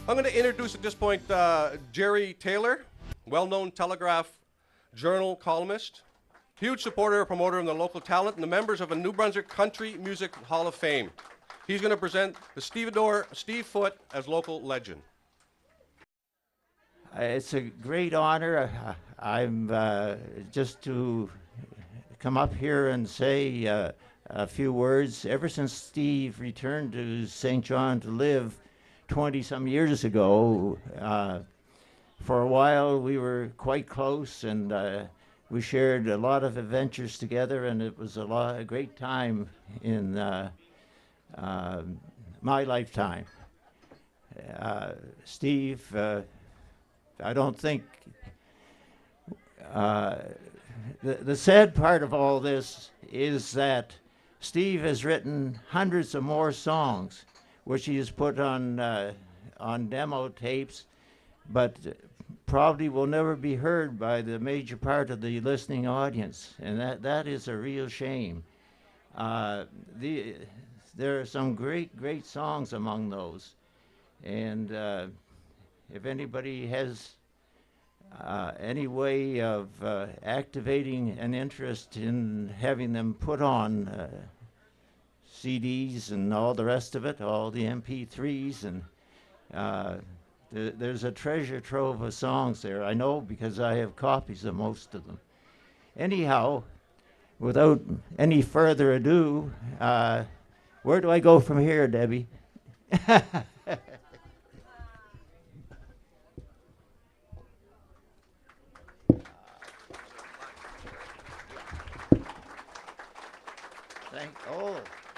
I'm going to introduce at this point Jerry Taylor, well-known Telegraph Journal columnist, huge supporter and promoter of the local talent, and the members of a New Brunswick Country Music Hall of Fame. He's going to present the stevedore Steve Foote as local legend. It's a great honor. I'm just to come up here and say a few words. Ever since Steve returned to St. John to live 20-some years ago, for a while we were quite close, and we shared a lot of adventures together, and it was a great time in my lifetime. Steve, I don't think the sad part of all this is that Steve has written hundreds of more songs, which he has put on demo tapes, but probably will never be heard by the major part of the listening audience, and that is a real shame. There are some great songs among those, and if anybody has any way of activating an interest in having them put on CDs and all the rest of it, all the MP3s, and there's a treasure trove of songs there. I know because I have copies of most of them. Anyhow, without any further ado, where do I go from here, Debbie?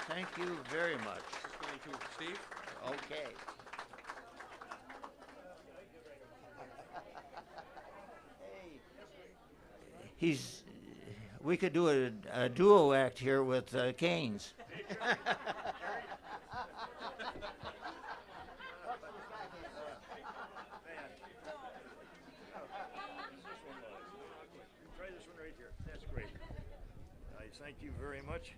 Thank you very much. This is going to Steve. Okay. We could do a duo act here with Canes. Try this one right here. That's great. Thank you very much.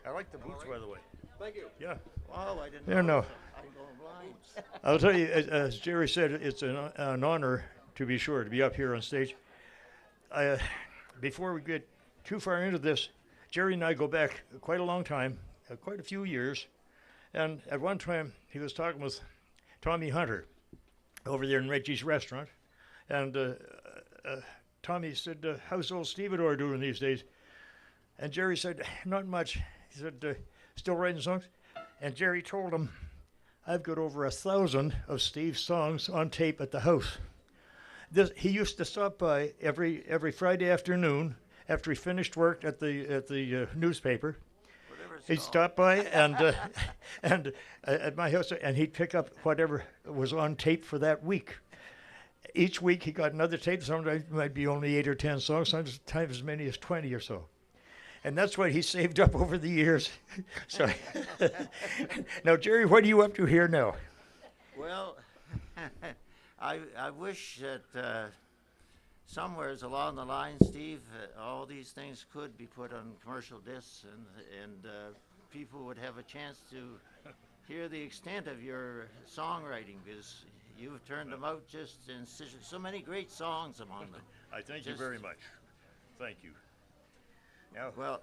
I like the boots, by the way. Thank you. Yeah. Oh, I didn't Yeah, know. no. I'm going blind. I'll tell you, as Jerry said, it's an honor, to be sure, to be up here on stage. Before we get too far into this, Jerry and I go back quite a long time, quite a few years. And at one time, he was talking with Tommy Hunter over there in Reggie's restaurant. And Tommy said, how's old stevedore doing these days? And Jerry said, not much. He said, still writing songs? And Jerry told him, I've got over 1,000 of Steve's songs on tape at the house. He used to stop by every Friday afternoon after he finished work at the newspaper. He'd stop by and at my house, and he'd pick up whatever was on tape for that week. Each week he got another tape. Sometimes it might be only 8 or 10 songs, sometimes as many as 20 or so. And that's what he saved up over the years. So, now, Jerry, what are you up to here now? Well, I wish that somewhere along the line, Steve, all these things could be put on commercial discs, and people would have a chance to hear the extent of your songwriting, because you've turned them out just in so many great songs among them. I thank you very much. Thank you. Now, well,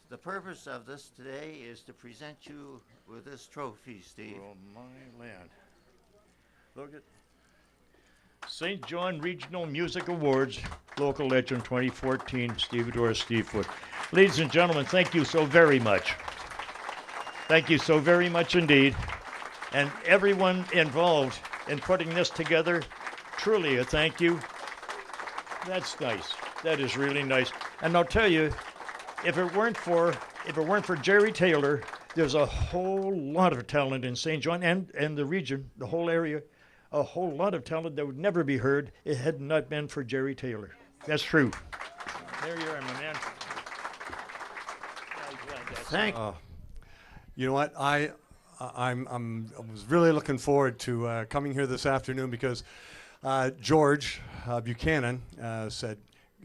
the purpose of this today is to present you with this trophy, Steve. Oh, my land. Look at St. John Regional Music Awards, Local Legend 2014, stevedore Steve Foote. Ladies and gentlemen, thank you so very much. Thank you so very much indeed. And everyone involved in putting this together, truly a thank you. That's nice. That is really nice. And I'll tell you, if it weren't for Jerry Taylor, there's a whole lot of talent in St. John and the region, the whole area, a whole lot of talent that would never be heard if it had not been for Jerry Taylor. That's true. There you are, my man. Thank you know what? I was really looking forward to coming here this afternoon because George Buchanan said,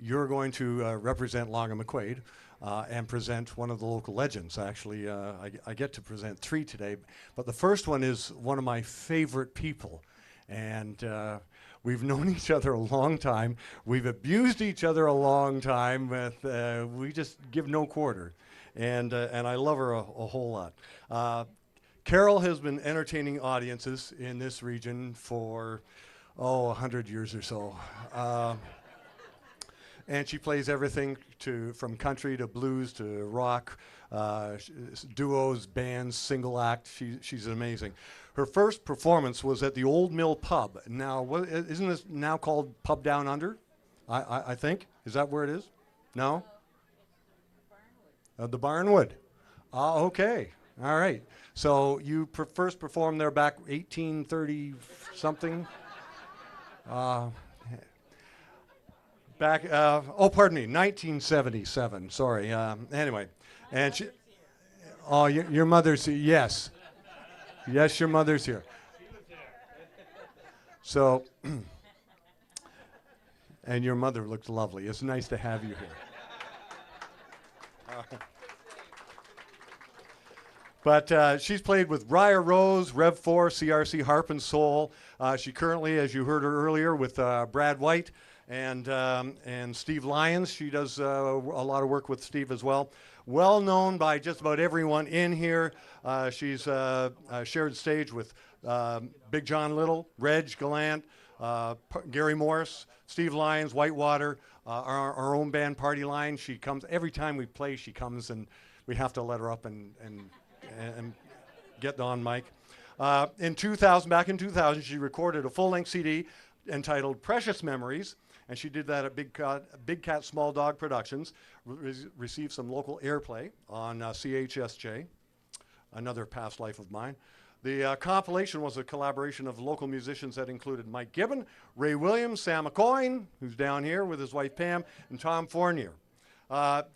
you're going to represent Long and McQuaid and present one of the local legends. Actually, I get to present 3 today, but the first one is one of my favorite people. And we've known each other a long time. We've abused each other a long time. We just give no quarter. And I love her a whole lot. Carol has been entertaining audiences in this region for, 100 years or so. And she plays everything from country to blues to rock, duos, bands, single act. She's amazing. Her first performance was at the Old Mill Pub. Now, isn't this now called Pub Down Under? I think. Is that where it is? No? The Barnwood. Okay. All right. So you first performed there back 1830 something. Pardon me, 1977. Sorry. Anyway, and she. Oh, your mother's here. Yes. Yes, your mother's here. So, and your mother looks lovely. It's nice to have you here. But she's played with Briar Rose, Rev 4, CRC Harp and Soul. She currently, as you heard her earlier, with Brad White and Steve Lyons. She does a lot of work with Steve as well. Well known by just about everyone in here. She's shared stage with Big John Little, Reg Gallant, Gary Morris, Steve Lyons, Whitewater, our own band Party Line. She comes every time we play. She comes and we have to let her up and get on mic. Back in 2000, she recorded a full-length CD entitled Precious Memories, and she did that at Big Cat Small Dog Productions, received some local airplay on CHSJ, another past life of mine. The compilation was a collaboration of local musicians that included Mike Gibbon, Ray Williams, Sam McCoyne, who's down here with his wife Pam, and Tom Fournier.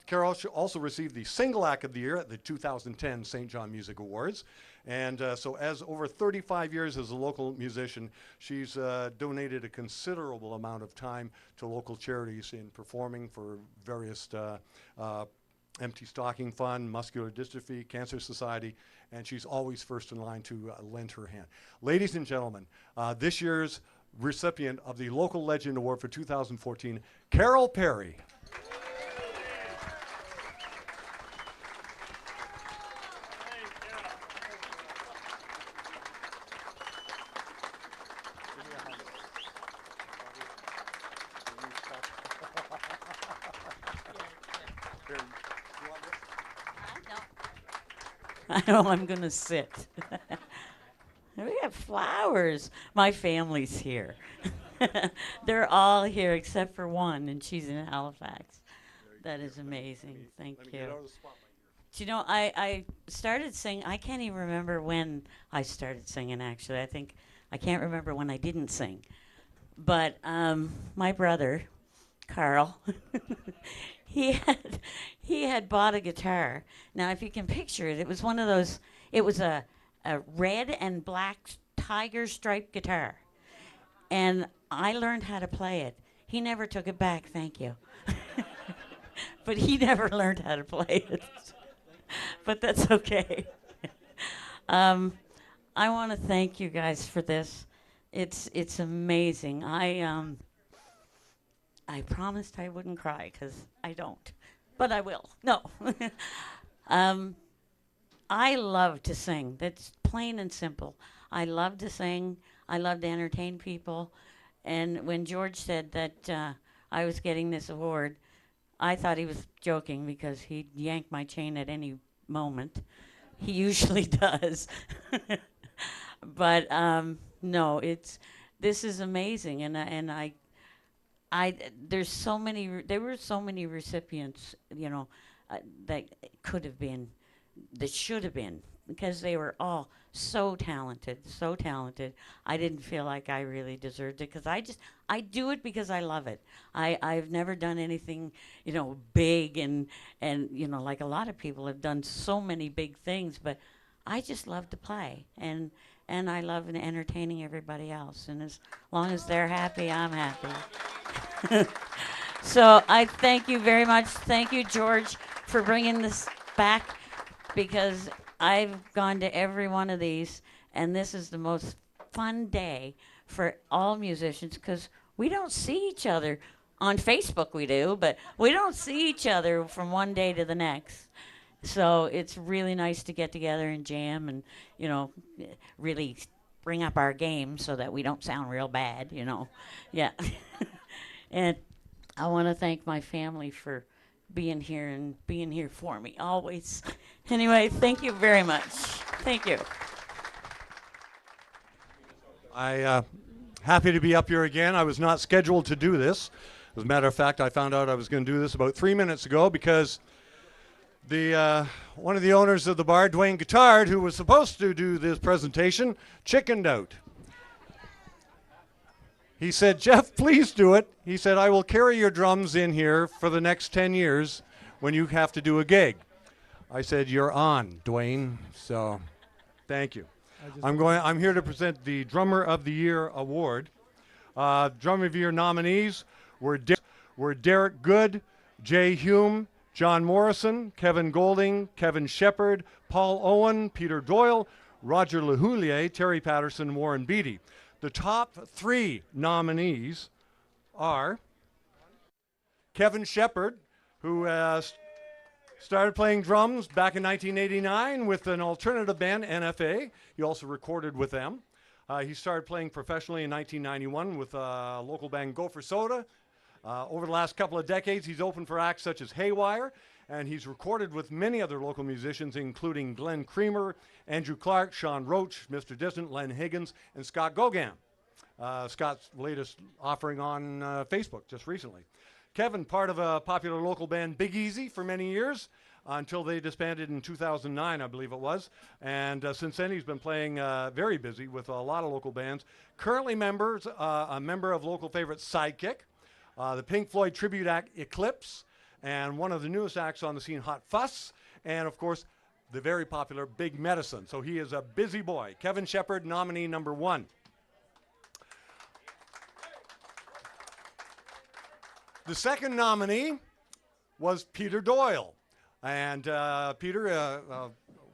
Carol also received the Single Act of the Year at the 2010 St. John Music Awards. And so as over 35 years as a local musician, she's donated a considerable amount of time to local charities in performing for various Empty Stocking Fund, Muscular Dystrophy, Cancer Society, and she's always first in line to lend her hand. Ladies and gentlemen, this year's recipient of the Local Legend Award for 2014, Carol Perry. I know I'm going to sit. We have flowers. My family's here. They're all here except for one, and she's in Halifax. That is amazing. Thank you. Do you know, I started singing. I can't even remember when I started singing, actually. I can't remember when I didn't sing. But my brother, Carl, he had bought a guitar. Now, if you can picture it, it was one of those, it was a red and black tiger striped guitar. And I learned how to play it. He never took it back, thank you. But he never learned how to play it. But that's okay. I want to thank you guys for this. It's amazing. I promised I wouldn't cry, because I don't, but I will. No. I love to sing. That's plain and simple. I love to sing. I love to entertain people. And when George said that I was getting this award, I thought he was joking, because he'd yank my chain at any moment. He usually does. But no, this is amazing, and there were so many recipients, that could have been, that should have been, because they were all so talented, so talented. I didn't feel like I really deserved it, because I do it because I love it. I've never done anything, big and like a lot of people have done so many big things, but I just love to play, and I love entertaining everybody else, and as long as they're happy, I'm happy. So I thank you very much. Thank you, George, for bringing this back, because I've gone to every one of these, and this is the most fun day for all musicians, because we don't see each other. On Facebook we do, but we don't see each other from one day to the next. So it's really nice to get together and jam and, really bring up our game so that we don't sound real bad, Yeah. And I want to thank my family for being here and being here for me always. Anyway, thank you very much. Thank you. Happy to be up here again. I was not scheduled to do this. As a matter of fact, I found out I was going to do this about 3 minutes ago because one of the owners of the bar, Dwayne Guitarist, who was supposed to do this presentation, chickened out. He said, "Jeff, please do it." He said, "I will carry your drums in here for the next 10 years when you have to do a gig." I said, "You're on, Dwayne." So, thank you. I'm here to present the Drummer of the Year award. Drummer of the Year nominees were Derek Good, Jay Hume, John Morrison, Kevin Golding, Kevin Shepard, Paul Owen, Peter Doyle, Roger LeHoulier, Terry Patterson, Warren Beatty. The top 3 nominees are Kevin Shepard, who started playing drums back in 1989 with an alternative band, NFA. He also recorded with them. He started playing professionally in 1991 with a local band, Gopher Soda. Over the last couple of decades, he's opened for acts such as Haywire, and he's recorded with many other local musicians, including Glenn Creamer, Andrew Clark, Sean Roach, Mr. Distant, Len Higgins, and Scott Gauguin. Scott's latest offering on Facebook just recently. Kevin, part of a popular local band, Big Easy, for many years, until they disbanded in 2009, I believe it was. And since then, he's been playing very busy with a lot of local bands. Currently a member of local favorite Sidekick, the Pink Floyd tribute act Eclipse, and one of the newest acts on the scene, Hot Fuss, and of course, the very popular Big Medicine. So he is a busy boy. Kevin Shepard, nominee number 1. The second nominee was Peter Doyle. And Peter,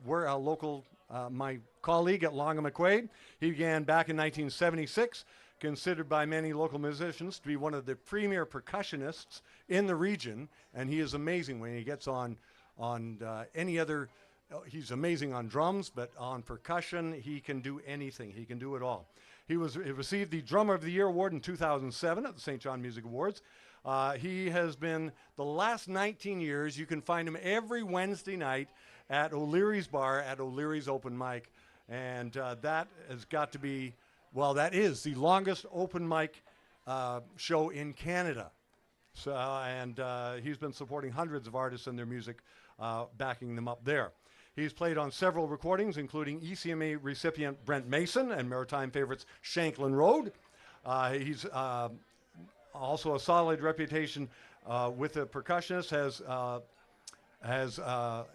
we're a local, my colleague at Long and McQuaid. He began back in 1976, considered by many local musicians to be one of the premier percussionists in the region. And he is amazing when he gets on any other, he's amazing on drums, but on percussion, he can do anything. He can do it all. He received the Drummer of the Year award in 2007 at the St. John Music Awards. He has been, the last 19 years, you can find him every Wednesday night at O'Leary's Bar at O'Leary's Open Mic. And that has got to be, well, that is the longest open mic show in Canada. So, and he's been supporting hundreds of artists and their music, backing them up there. He's played on several recordings, including ECMA recipient Brent Mason and Maritime favorites Shanklin Road. He's also a solid reputation with a percussionist, has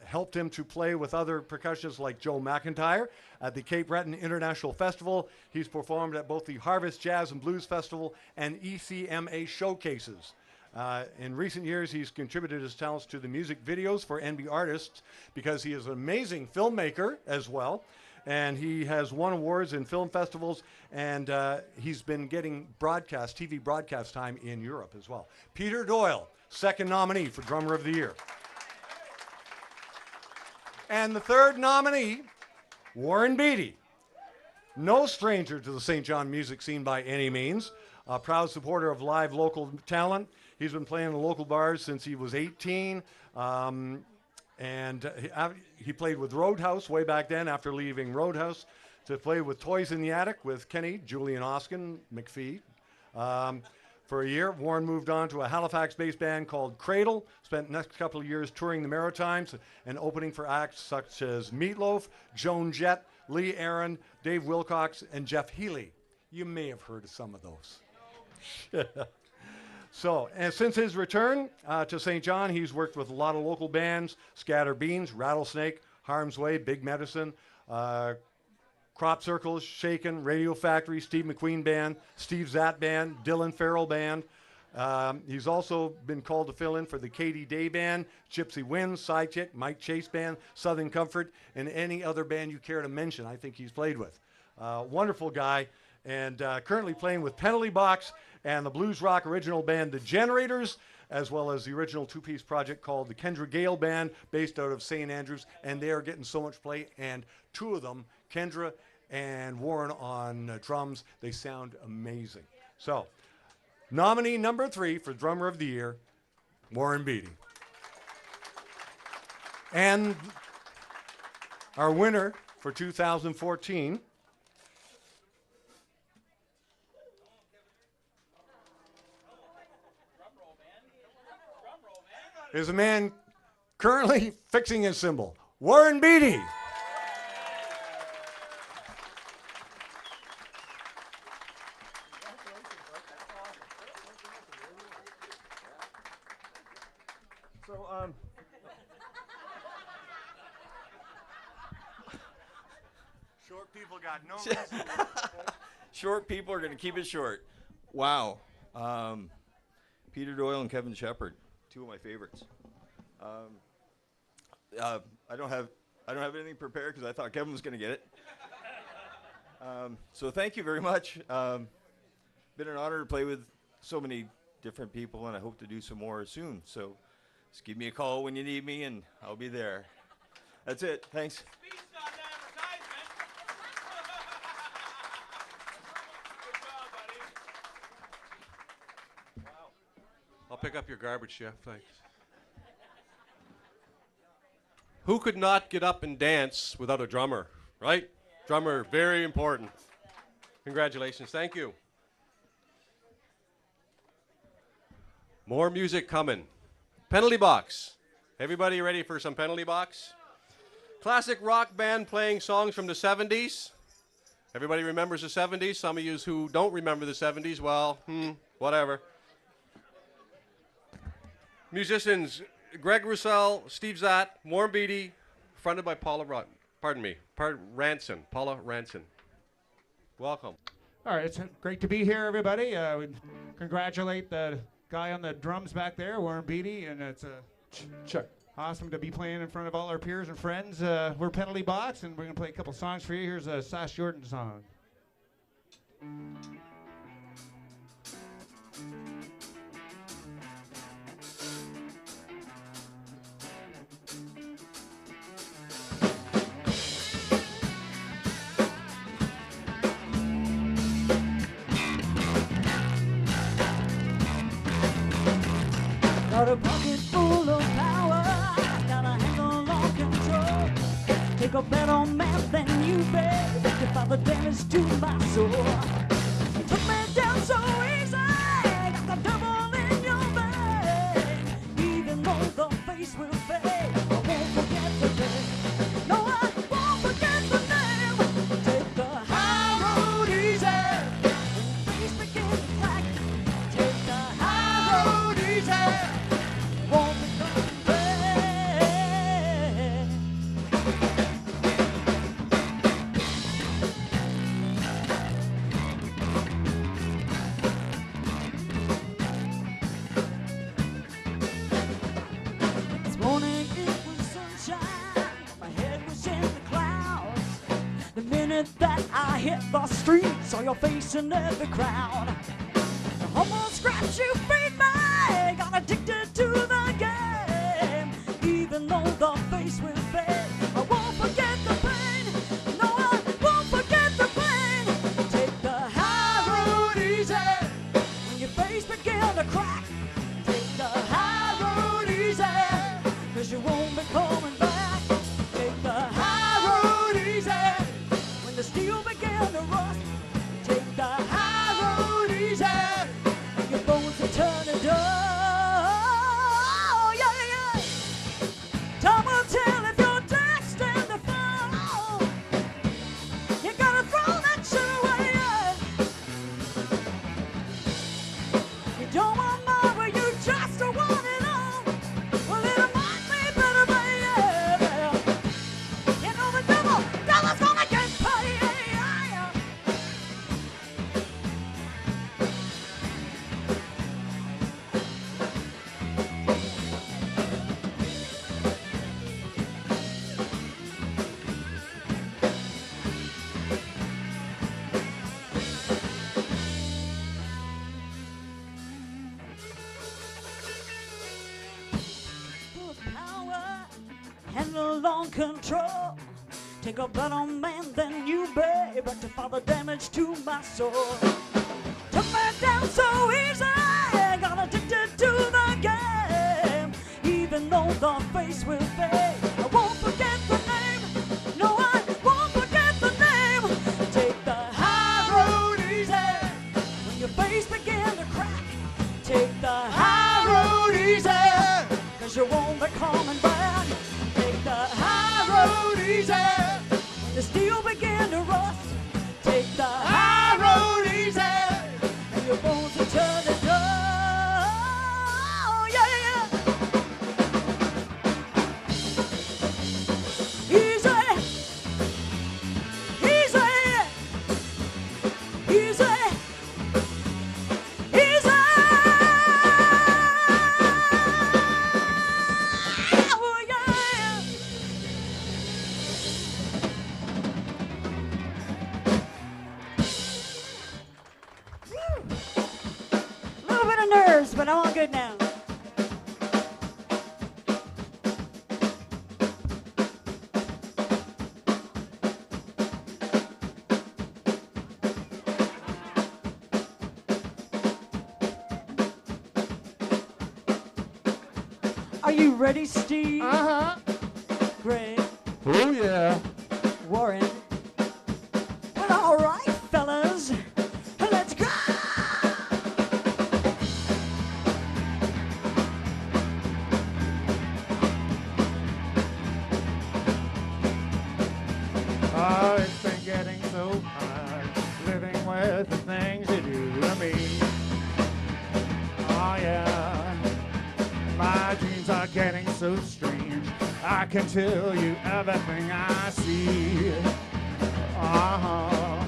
helped him to play with other percussionists like Joe McIntyre at the Cape Breton International Festival. He's performed at both the Harvest Jazz and Blues Festival and ECMA showcases. In recent years, he's contributed his talents to the music videos for NB artists because he is an amazing filmmaker as well. And he has won awards in film festivals, and he's been getting TV broadcast time in Europe as well. Peter Doyle, second nominee for Drummer of the Year. And the third nominee, Warren Beatty. No stranger to the St. John music scene by any means. A proud supporter of live local talent. He's been playing in local bars since he was 18. And he played with Roadhouse way back then after leaving Roadhouse to play with Toys in the Attic with Kenny, Julian Oskin, McPhee. For a year, Warren moved on to a Halifax-based band called Cradle, spent the next couple of years touring the Maritimes and opening for acts such as Meatloaf, Joan Jett, Lee Aaron, Dave Wilcox, and Jeff Healey. You may have heard of some of those. So, and since his return to St. John, he's worked with a lot of local bands, Scatter Beans, Rattlesnake, Harm's Way, Big Medicine, Crop Circles, Shaken, Radio Factory, Steve McQueen Band, Steve Zatt Band, Dylan Farrell Band, He's also been called to fill in for the Katie Day Band, Gypsy Winds, Sidekick, Mike Chase Band, Southern Comfort, and any other band you care to mention I think he's played with. Wonderful guy, and currently playing with Penalty Box and the blues rock original band The Generators, as well as the original two-piece project called the Kendra Gale Band, based out of St. Andrews, and they are getting so much play, and two of them, Kendra and Warren on drums, they sound amazing. So, nominee number 3 for Drummer of the Year, Warren Beatty. And our winner for 2014 is a man currently fixing his cymbal, Warren Beatty. So, Short people got no reason. short people are going to keep it short. Wow. Peter Doyle and Kevin Shepard, two of my favorites. I don't have anything prepared because I thought Kevin was going to get it. So thank you very much. Been an honor to play with so many different people, and I hope to do some more soon. So just give me a call when you need me, and I'll be there. That's it. Thanks. I'll pick up your garbage, Jeff. Thanks. Who could not get up and dance without a drummer, right? Drummer, very important. Congratulations. Thank you. More music coming. Penalty Box. Everybody ready for some Penalty Box? Classic rock band playing songs from the 70s. Everybody remembers the 70s? Some of you who don't remember the 70s, well, whatever. Musicians Greg Roussel, Steve Zatt, Warren Beatty, fronted by Paula Ranson. Paula Ranson. Welcome. All right, it's great to be here, everybody. We congratulate the guy on the drums back there, Warren Beatty, and it's awesome to be playing in front of all our peers and friends. We're Penalty Box, and we're going to play a couple songs for you. Here's a Sash Jordan song. Got a pocket full of power, got a handle on control. Take a better man than you, babe, to find the damage to my soul. You took me down so easy, got the devil in your vein. Even though the face will fade, I won't forget the name. No, I won't forget the name. Take the high road easy, when face begin to crack. Take the high road easy. Won't be coming back. This morning it was sunshine, my head was in the clouds. The minute that I hit the street, saw your face in every crowd. The almost scratched you free, man. Got addicted to the game. Even though the face will fade, I won't forget the pain. No, I won't forget the pain. Take the high road easy. When your face begin to crack, take the high road easy. 'Cause you won't be coming back. Take the high road easy. When the steel begin to rust, take the high road easy. Your bones are turning dust. control. Take a better man than you, babe, but to father damage to my soul. Took me down so easy, got addicted to the game. Even though the face will fade, I won't forget the name. No, I won't forget the name. Take the high road easy. When your face begin to crack, take the high road easy. Cause you won't be coming back. Take the high road easy. When the steel begin to rust, take the high road easy. And your bones will turn to dust. Yeah, yeah. Easy. Easy. Easy. Easy. Oh, yeah. A little bit of nerves, but I'm all good now. Are you ready, Steve? Uh-huh. Greg? Oh, yeah. Warren? Well, all right, fellas. Let's go! Oh, it's been getting so hard living with the things you do to me. Oh, yeah. My dreams are getting so strange. I can tell you everything I see. Uh-huh.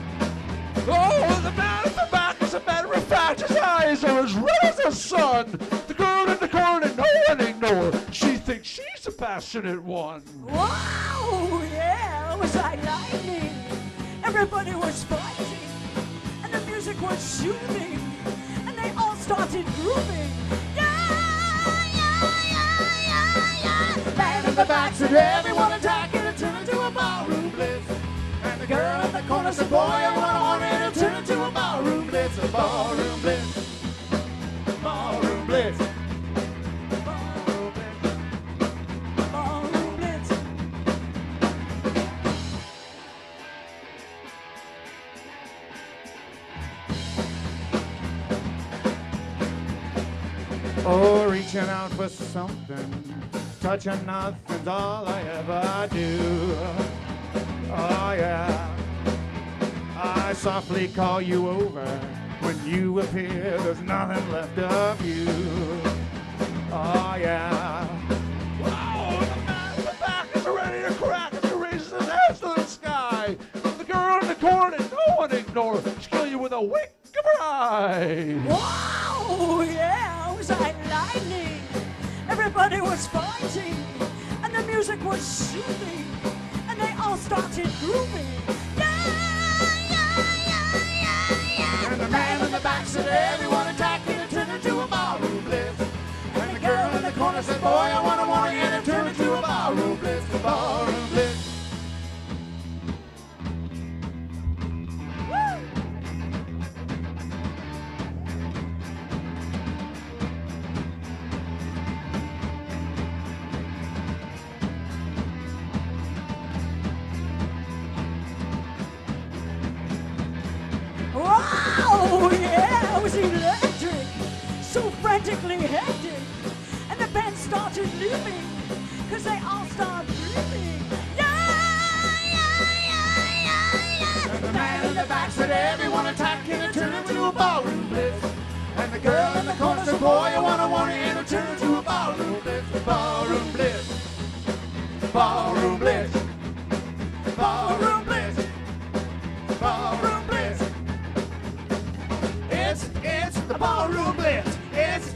Oh, the man at the back, as a matter of fact, his eyes are as red as the sun. The girl in the corner, no one ignore her. She thinks she's a passionate one. Wow, yeah, it was like lightning. Everybody was fighting, and the music was soothing, and they all started grooving. Yeah, yeah, yeah, yeah, yeah. Man in the back said everyone attacking and turn into a ballroom blitz. And the girl in the corner said, boy, I want it and turn into a ballroom blitz. A ballroom blitz. Ballroom blitz. Ballroom blitz. Ballroom blitz. Oh, reaching out for something, touching nothing's all I ever do. Oh, yeah. I softly call you over. When you appear, there's nothing left of you. Oh, yeah. Wow, the man in the back is ready to crack as he raises his hands to the sky. The girl in the corner, no one ignore her. She'll kill you with a wink of her eye. Wow, yeah, it was like lightning. Everybody was fighting, and the music was soothing, and they all started grooving. Yeah, yeah, yeah, yeah, yeah. And the man in the back said everyone attacking and turned into a ballroom blitz. And the girl in the corner said, boy, I want it and turn into a ballroom blitz. The ballroom blitz. Wow, yeah, it was electric, so frantically hectic, and the band started living, cause they all started breathing. Yeah, yeah, yeah, yeah, yeah. And the man in the back said everyone attacking and turn into a ballroom blitz. And the girl in the corner said, boy, I want it and turn into a ballroom blitz. Ballroom blitz. Ballroom blitz. Ballroom blitz. Ballroom blitz. It's the ballroom blitz. It's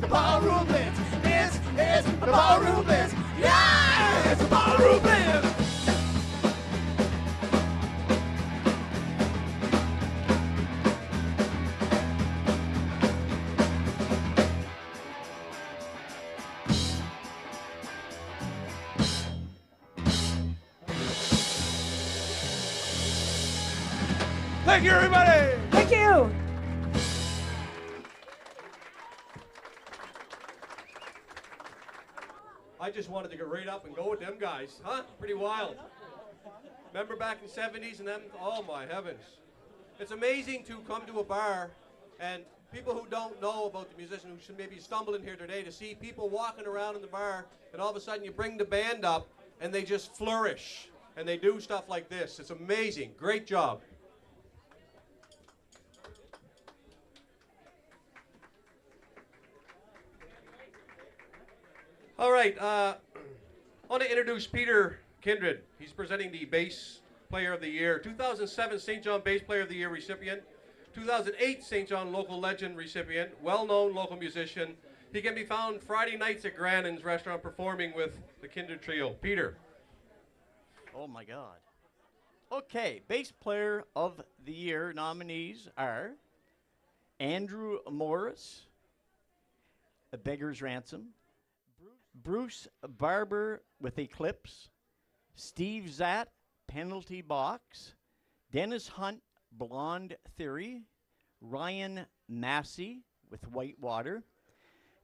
the ballroom blitz. It's the ballroom blitz. Yeah, it's the ballroom blitz. Thank you, everybody. Thank you. I just wanted to get right up and go with them guys, huh? Pretty wild. Remember back in the 70s and them? Oh my heavens. It's amazing to come to a bar and people who don't know about the musician who should maybe stumble in here today to see people walking around in the bar and all of a sudden you bring the band up and they just flourish and they do stuff like this. It's amazing. Great job. All right, I want to introduce Peter Kindred. He's presenting the Bass Player of the Year, 2007 St. John Bass Player of the Year recipient, 2008 St. John Local Legend recipient, well-known local musician. He can be found Friday nights at Grannon's restaurant performing with the Kindred Trio. Peter. Oh my God. Okay, Bass Player of the Year nominees are Andrew Morris, A Beggar's Ransom, Bruce Barber with Eclipse, Steve Zatt, Penalty Box, Dennis Hunt, Blonde Theory, Ryan Massey with Whitewater,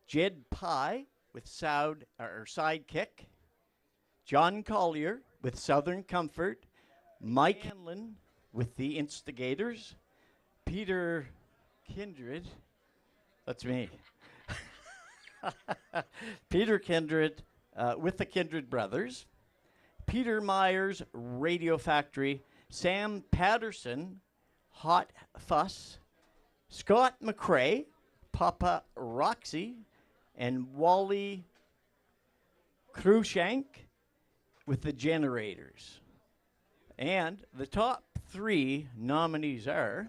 Jed Pie with Sidekick, John Collier with Southern Comfort, Mike Hanlon with The Instigators, Peter Kindred, that's me, Peter Kindred with the Kindred Brothers, Peter Myers, Radio Factory, Sam Patterson, Hot Fuss, Scott McCrae, Papa Roxy, and Wally Krushank with the Generators. And the top 3 nominees are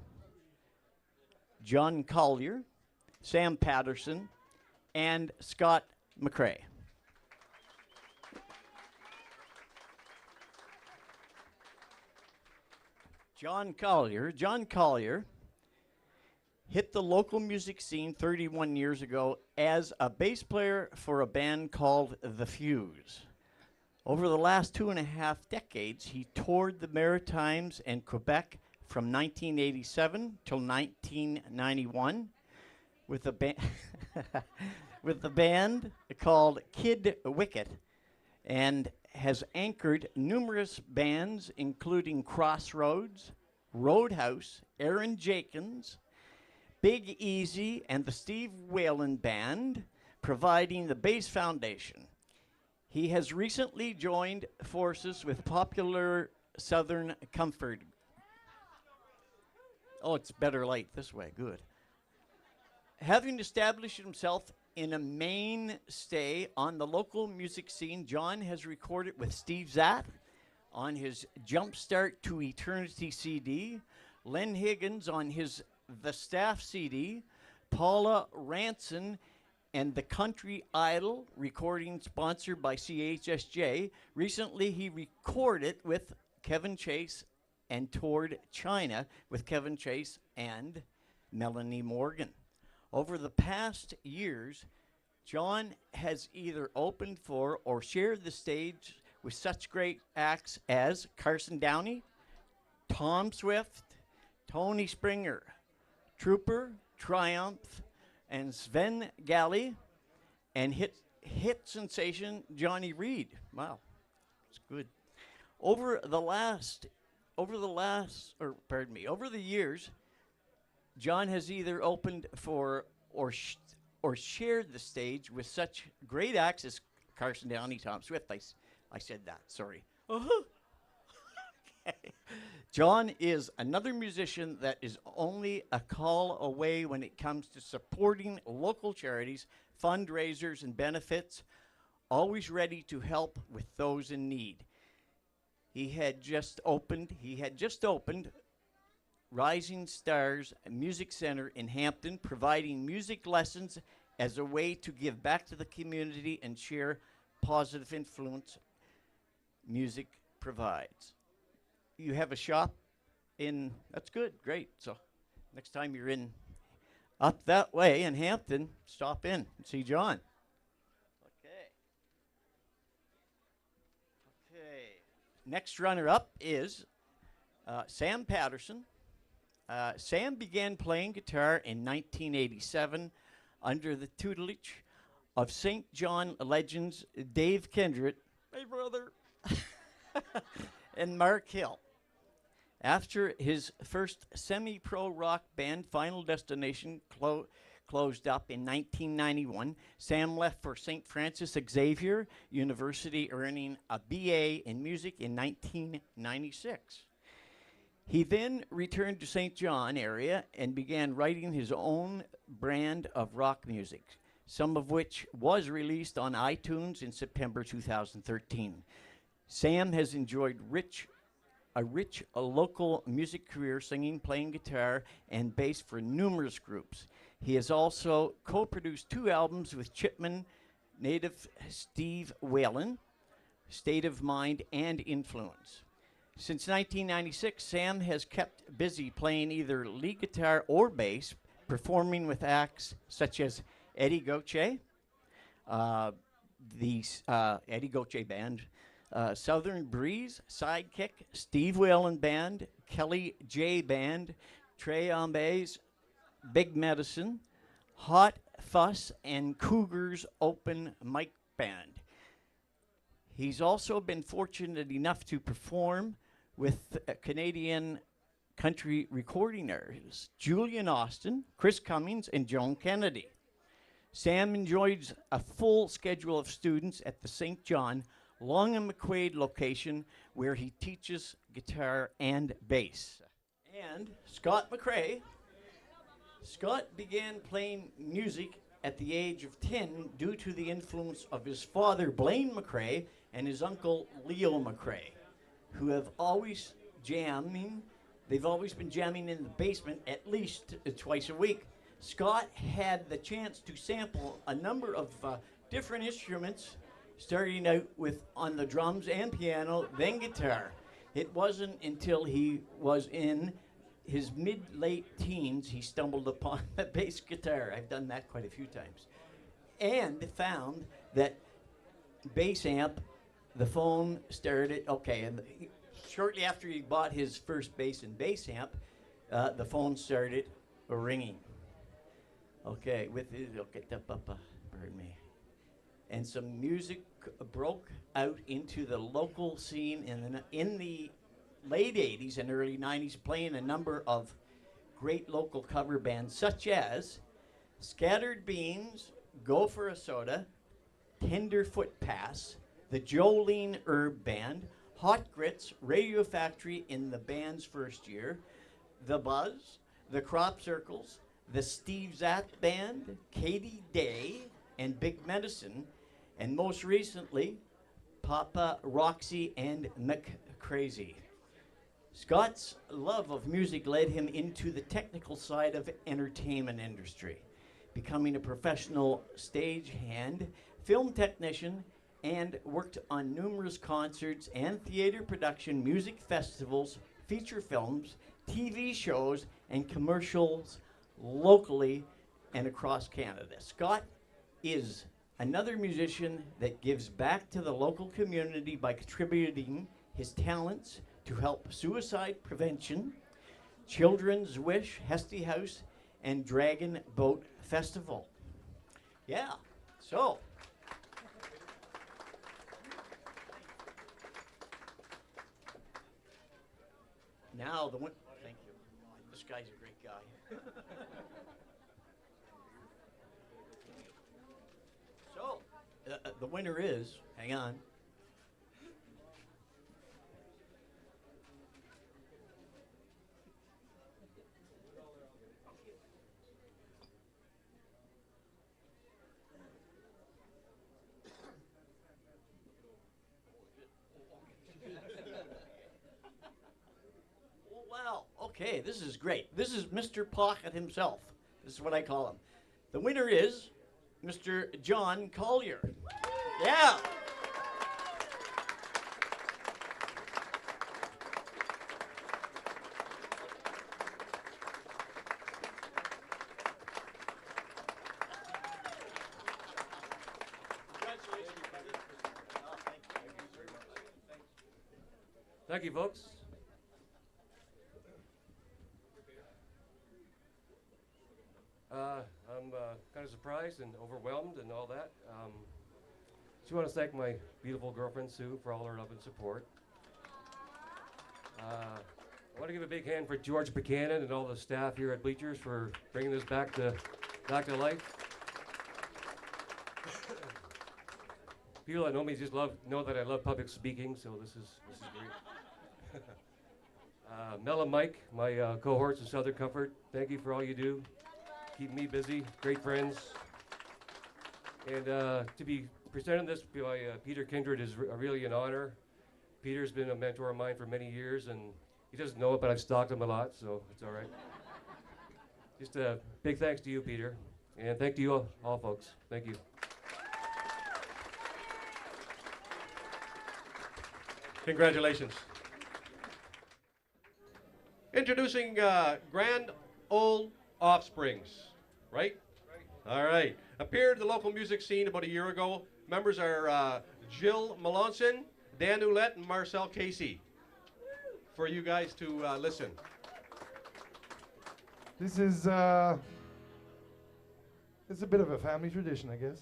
John Collier, Sam Patterson, and Scott McCrae. John Collier hit the local music scene 31 years ago as a bass player for a band called The Fuse. Over the last 2.5 decades, he toured the Maritimes and Quebec from 1987 till 1991 with a with the band called Kid Wicket, and has anchored numerous bands including Crossroads, Roadhouse, Aaron Jenkins, Big Easy, and the Steve Whalen Band, providing the bass foundation. He has recently joined forces with popular Southern Comfort. Oh, it's better light this way, good. Having established himself in a mainstay on the local music scene, John has recorded with Steve Zatt on his Jumpstart to Eternity CD, Len Higgins on his The Staff CD, Paula Ranson and The Country Idol recording sponsored by CHSJ. Recently, he recorded with Kevin Chase and toured China with Kevin Chase and Melanie Morgan. Over the past years, John has either opened for or shared the stage with such great acts as Carson Downey, Tom Swift, Tony Springer, Trooper, Triumph, and Sven Galley, and hit sensation Johnny Reed. Wow, it's good. Over the years, John has either opened for or shared the stage with such great acts as Carson Downey, Tom Swift. I said that, sorry. Okay. John is another musician that is only a call away when it comes to supporting local charities, fundraisers, and benefits, always ready to help with those in need. He had just opened Rising Stars Music Center in Hampton, providing music lessons as a way to give back to the community and share positive influence music provides. You have a shop in, that's good, great. So next time you're in up that way in Hampton, stop in and see John. Okay. Next runner up is Sam Patterson Sam began playing guitar in 1987 under the tutelage of St. John legends Dave Kendrick, my brother, and Mark Hill. After his first semi-pro rock band, Final Destination, closed up in 1991, Sam left for St. Francis Xavier University, earning a BA in music in 1996. He then returned to St. John area and began writing his own brand of rock music, some of which was released on iTunes in September 2013. Sam has enjoyed a rich local music career, singing, playing guitar, and bass for numerous groups. He has also co-produced 2 albums with Chipman native Steve Whalen, State of Mind and Influence. Since 1996, Sam has kept busy playing either lead guitar or bass, performing with acts such as Eddie Goche, Eddie Goche Band, Southern Breeze, Sidekick, Steve Whalen Band, Kelly J Band, Trey Ambe's Big Medicine, Hot Fuss, and Cougars Open Mic Band. He's also been fortunate enough to perform with Canadian country recording artists Julian Austin, Chris Cummings, and Joan Kennedy. Sam enjoys a full schedule of students at the St. John Long and McQuaid location, where he teaches guitar and bass. And Scott McRae. Scott began playing music at the age of 10 due to the influence of his father, Blaine McRae, and his uncle, Leo McRae, who have always they've always been jamming in the basement at least twice a week. Scott had the chance to sample a number of different instruments, starting out with on the drums and piano, then guitar. It wasn't until he was in his mid-late teens he stumbled upon the bass guitar. I've done that quite a few times. And found that bass amp, the phone started, shortly after he bought his first bass and bass amp, the phone started ringing. Okay, pardon me. And some music broke out into the local scene in the late 80s and early 90s, playing a number of great local cover bands such as Scattered Beans, Go for a Soda, Tenderfoot Pass, the Jolene Herb Band, Hot Grits, Radio Factory in the band's first year, The Buzz, the Crop Circles, the Steve Zatt Band, Katie Day, and Big Medicine, and most recently, Papa Roxy and McCrazy. Scott's love of music led him into the technical side of entertainment industry, becoming a professional stagehand, film technician, and worked on numerous concerts and theater production, music festivals, feature films, TV shows, and commercials locally and across Canada. Scott is another musician that gives back to the local community by contributing his talents to help suicide prevention, Children's Wish, Hesty House, and Dragon Boat Festival. Yeah, so. Now the winner, thank you. This guy's a great guy. So, the winner is, hang on. Wow, okay, this is great. This is Mr. Pocket himself. This is what I call him. The winner is Mr. John Collier. Yeah. Congratulations, buddy. Oh, thank you very much. Thank you, folks. I'm kind of surprised and overwhelmed and all that. Just want to thank my beautiful girlfriend Sue for all her love and support. I want to give a big hand for George Buchanan and all the staff here at Bleachers for bringing this back to life. People that know me just know that I love public speaking, so this is great. Mel and Mike, my cohorts in Southern Comfort, thank you for all you do. Keep me busy, great friends. And to be presented this by Peter Kindred is really an honor. Peter's been a mentor of mine for many years, and he doesn't know it, but I've stalked him a lot, so it's all right. Just a big thanks to you, Peter, and thank you all folks. Thank you. Congratulations. Introducing Grand Old Offsprings, right? All right. Appeared in the local music scene about a year ago. Members are Jill Melanson, Dan Ouellette, and Marcel Casey. For you guys to listen. This is it's a bit of a family tradition, I guess.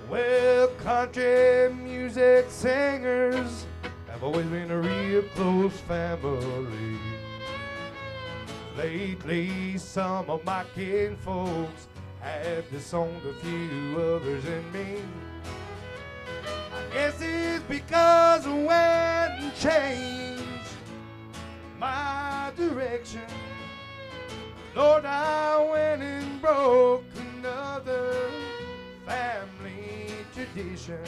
Well, country music singers have always been a real close family. Lately, some of my kinfolks have disowned a few others and me. I guess it's because I went and changed my direction. Lord, I went and broke another family tradition.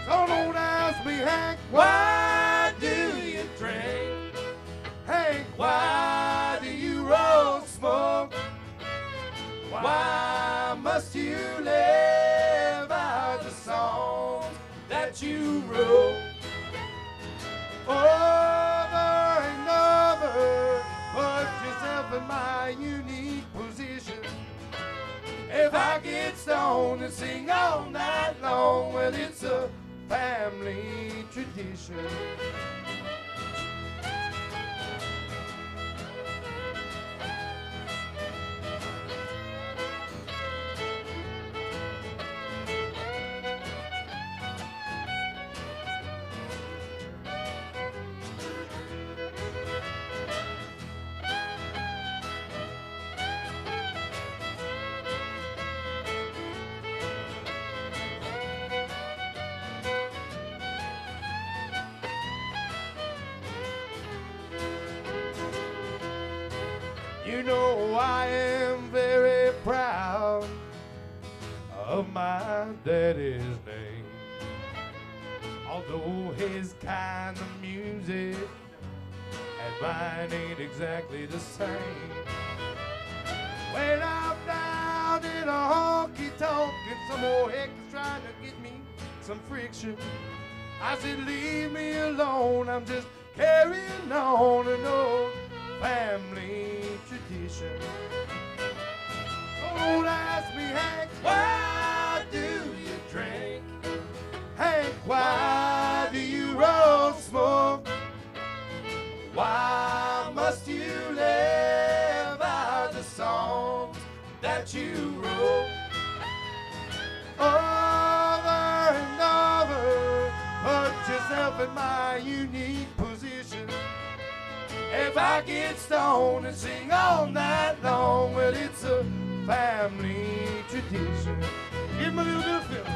So don't ask me, Hank, why do you drink? Hank, why do you roll smoke? Why must you live out the songs that you wrote? Over and over, put yourself in my unique position. If I get stoned and sing all night long, well, it's a family tradition. You know I am very proud of my daddy's name. Although his kind of music and mine ain't exactly the same. When I'm down in a honky-tonk and some old heck is trying to get me some friction, I said leave me alone, I'm just carrying on an old family tradition. Don't ask me, Hank, why do you drink? Hank, why do you roll smoke? Why must you live out the songs that you wrote? Over and over, put yourself in my unique position. If I get stoned and sing all night long, well, it's a family tradition. Give me a little bit of feeling.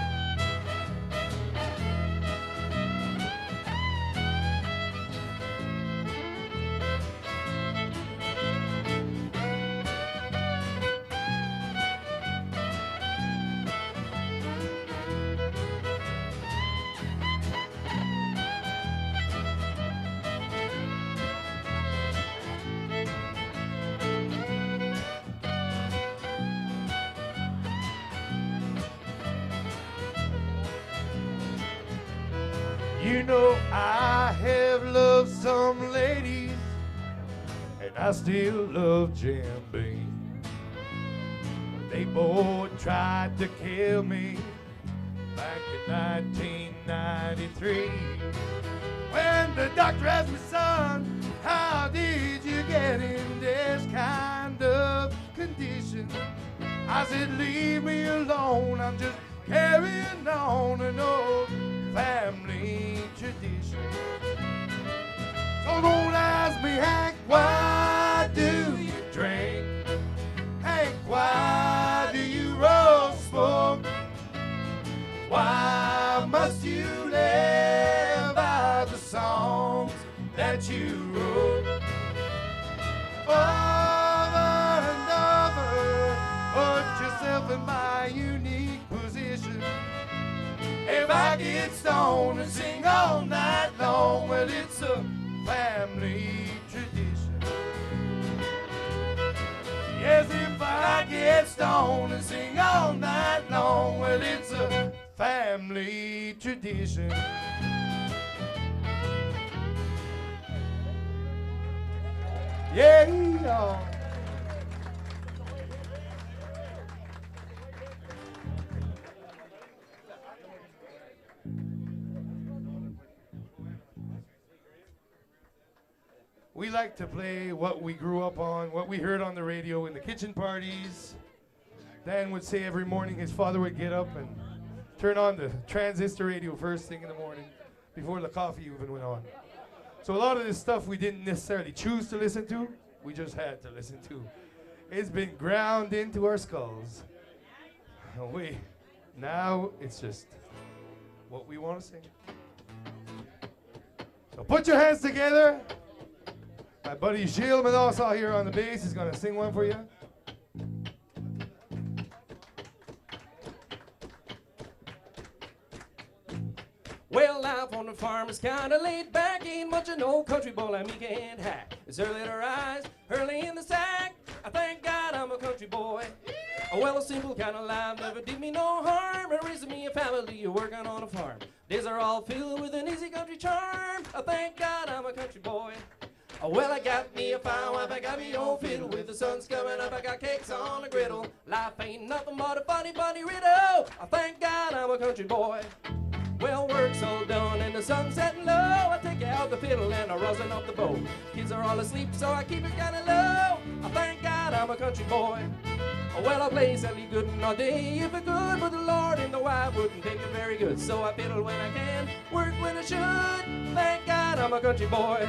You know I have loved some ladies, and I still love Jim Beam. They both tried to kill me back in 1993. When the doctor asked me, son, how did you get in this kind of condition? I said, leave me alone, I'm just carrying on an old family tradition. So don't ask me, Hank, why do you drink? Hank, why do you roll smoke? Why must you live out the songs that you wrote? Over and over, put yourself in my unique position. If I get stoned and sing all night long, well, it's a family tradition. Yes, if I get stoned and sing all night long, well, it's a family tradition. Yeah. We like to play what we grew up on, what we heard on the radio in the kitchen parties. Dan would say every morning his father would get up and turn on the transistor radio first thing in the morning before the coffee even went on. So a lot of this stuff we didn't necessarily choose to listen to, we just had to listen to. It's been ground into our skulls. Now it's just what we want to sing. So put your hands together. My buddy Gilles Manasseh here on the bass is going to sing one for you. Well, life on the farm is kinda laid back. Ain't much an old country boy like me can't hack. It's early to rise, early in the sack. I thank God I'm a country boy. Well, a simple kind of life never did me no harm. Raising me a family working on a farm. Days are all filled with an easy country charm. I thank God I'm a country boy. Well, I got me a fine wife, I got me old fiddle. With the sun's coming up, I got cakes on the griddle. Life ain't nothing but a funny, funny riddle. I thank God I'm a country boy. Well, work's all done and the sun's setting low. I take out the fiddle and I rosin up the bow. Kids are all asleep, so I keep it kinda low. I thank God I'm a country boy. Well, I play silly good all day if I could, but the Lord and the wife wouldn't take it very good. So I fiddle when I can, work when I should. Thank God I'm a country boy.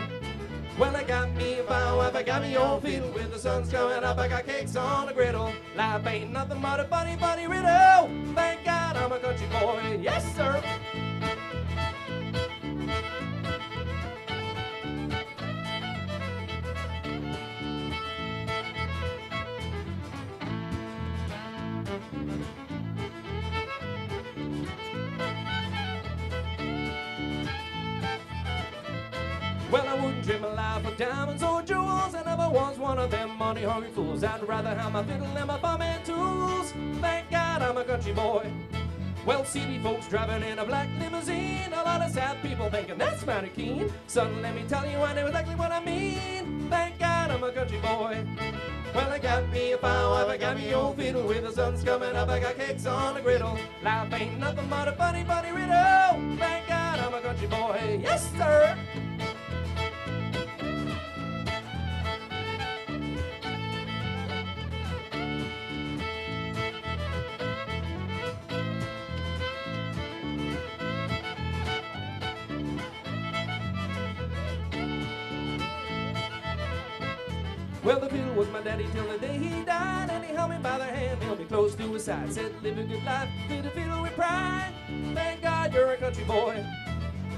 Well, I got me a fine wife, I got me old fiddle. With the sun's coming up, I got cakes on the griddle. Life ain't nothing but a funny, funny riddle. Thank God I'm a country boy. Yes, sir. Well, I wouldn't trade my life for diamonds or jewels. I never was one of them money-hungry fools. I'd rather have my fiddle and my farming tools. Thank God I'm a country boy. Well, city folks driving in a black limousine. A lot of sad people thinking that's mighty keen. Son, let me tell you, I know exactly what I mean. Thank God I'm a country boy. Well, I got me a fine wife, I got me old fiddle. With the sun's coming up, I got cakes on the griddle. Life ain't nothing but a funny, funny riddle. Thank God I'm a country boy. Yes, sir. Well, the fiddle was my daddy till the day he died, and he held me by the hand, held me close to his side, said, live a good life, play the fiddle with pride. Thank God you're a country boy.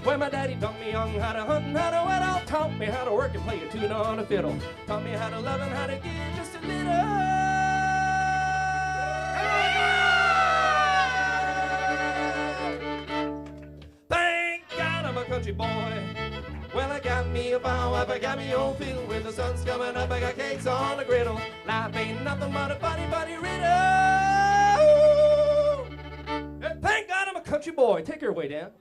Well, my daddy taught me young how to hunt and how to wet out, taught me how to work and play a tune on a fiddle, taught me how to love and how to give just a little. Thank God I'm a country boy. Well, I got me a fine wife, I got me old fiddle. With the sun's coming up, I got cakes on the griddle. Life ain't nothing but a funny, funny riddle. Thank God I'm a country boy. Take her away, Dan.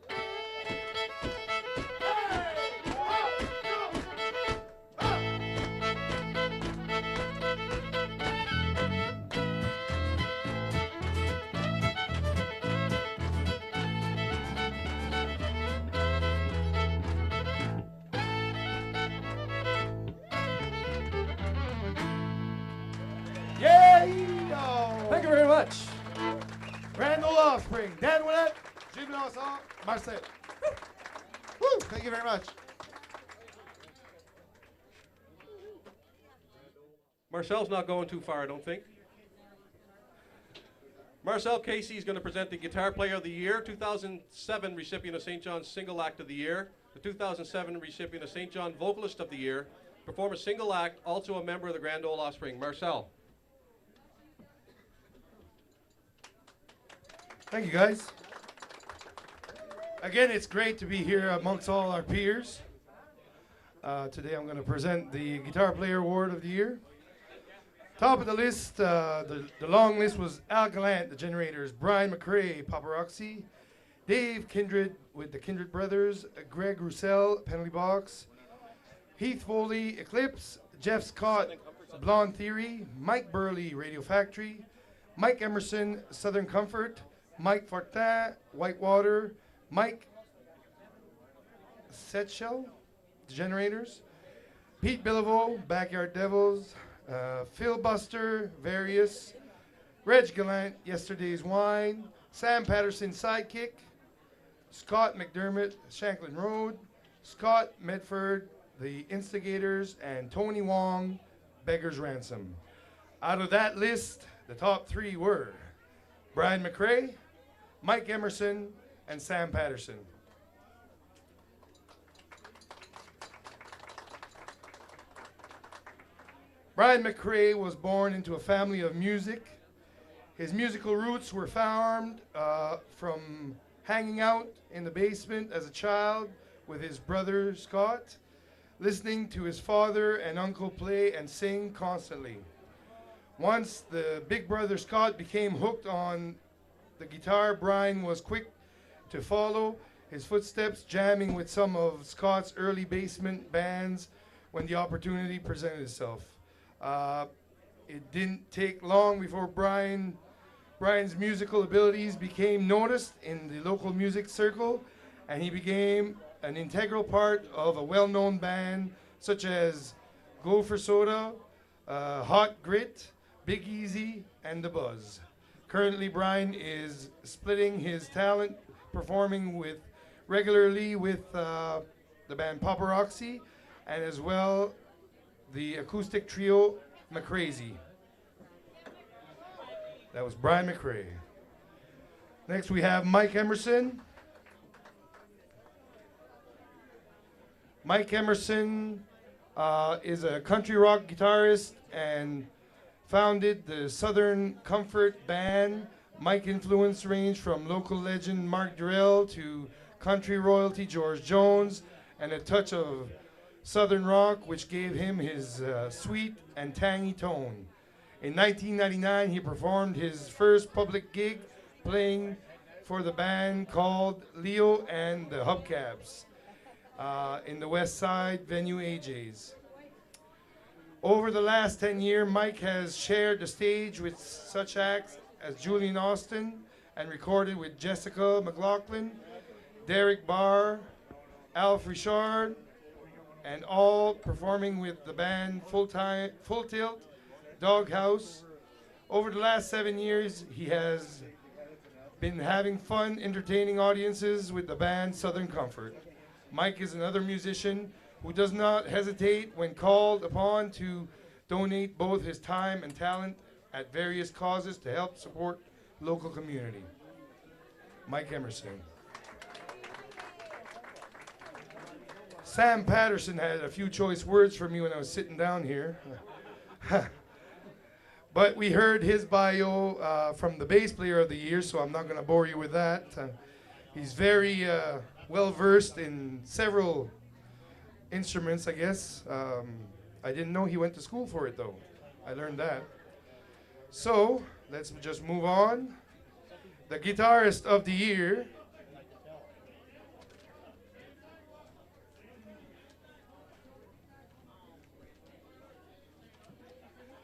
much. Grand Old Offspring, Dan Willett, Jim Lawson, Marcel. Woo! Thank you very much. Marcel's not going too far, I don't think. Marcel Casey is going to present the Guitar Player of the Year, 2007 recipient of St. John's Single Act of the Year, the 2007 recipient of St. John Vocalist of the Year, perform a single act, also a member of the Grand Old Offspring. Marcel. Thank you, guys. Again, it's great to be here amongst all our peers. Today I'm going to present the Guitar Player Award of the Year. Top of the list, the long list was Al Gallant, the Generators, Brian McRae, Paparazzi, Dave Kindred with the Kindred Brothers, Greg Roussel, Penalty Box, Heath Foley, Eclipse, Jeff Scott, Blonde Theory, Mike Burley, Radio Factory, Mike Emerson, Southern Comfort, Mike Fortin, Whitewater, Mike Setchell, the Generators, Pete Billiveau, Backyard Devils, Phil Buster, Various, Reg Gallant, Yesterday's Wine, Sam Patterson, Sidekick, Scott McDermott, Shanklin Road, Scott Medford, The Instigators, and Tony Wong, Beggar's Ransom. Out of that list, the top three were Brian McRae, Mike Emerson, and Sam Patterson. Brian McRae was born into a family of music. His musical roots were found from hanging out in the basement as a child with his brother Scott, listening to his father and uncle play and sing constantly. Once the big brother Scott became hooked on the guitar, Brian was quick to follow his footsteps, jamming with some of Scott's early basement bands when the opportunity presented itself. It didn't take long before Brian's musical abilities became noticed in the local music circle, and he became an integral part of a well-known band such as Gopher Soda, Hot Grit, Big Easy, and The Buzz. Currently, Brian is splitting his talent, performing regularly with the band Paparazzi, and as well the acoustic trio McCrazy. That was Brian McRae. Next we have Mike Emerson. Mike Emerson is a country rock guitarist and founded the Southern Comfort Band. Mike influence ranged from local legend Mark Durrell to country royalty George Jones, and a touch of Southern rock, which gave him his sweet and tangy tone. In 1999, he performed his first public gig playing for the band called Leo and the Hubcaps in the West Side venue AJ's. Over the last 10 years, Mike has shared the stage with such acts as Julian Austin and recorded with Jessica McLaughlin, Derek Barr, Alf Richard, and all performing with the band Full Tilt, Doghouse. Over the last 7 years, he has been having fun entertaining audiences with the band Southern Comfort. Mike is another musician who does not hesitate when called upon to donate both his time and talent at various causes to help support local community. Mike Emerson. Sam Patterson had a few choice words for me when I was sitting down here. But we heard his bio from the bass player of the year, so I'm not going to bore you with that. He's very well versed in several instruments, I guess. I didn't know he went to school for it, though. I learned that. So let's just move on. The Guitarist of the Year.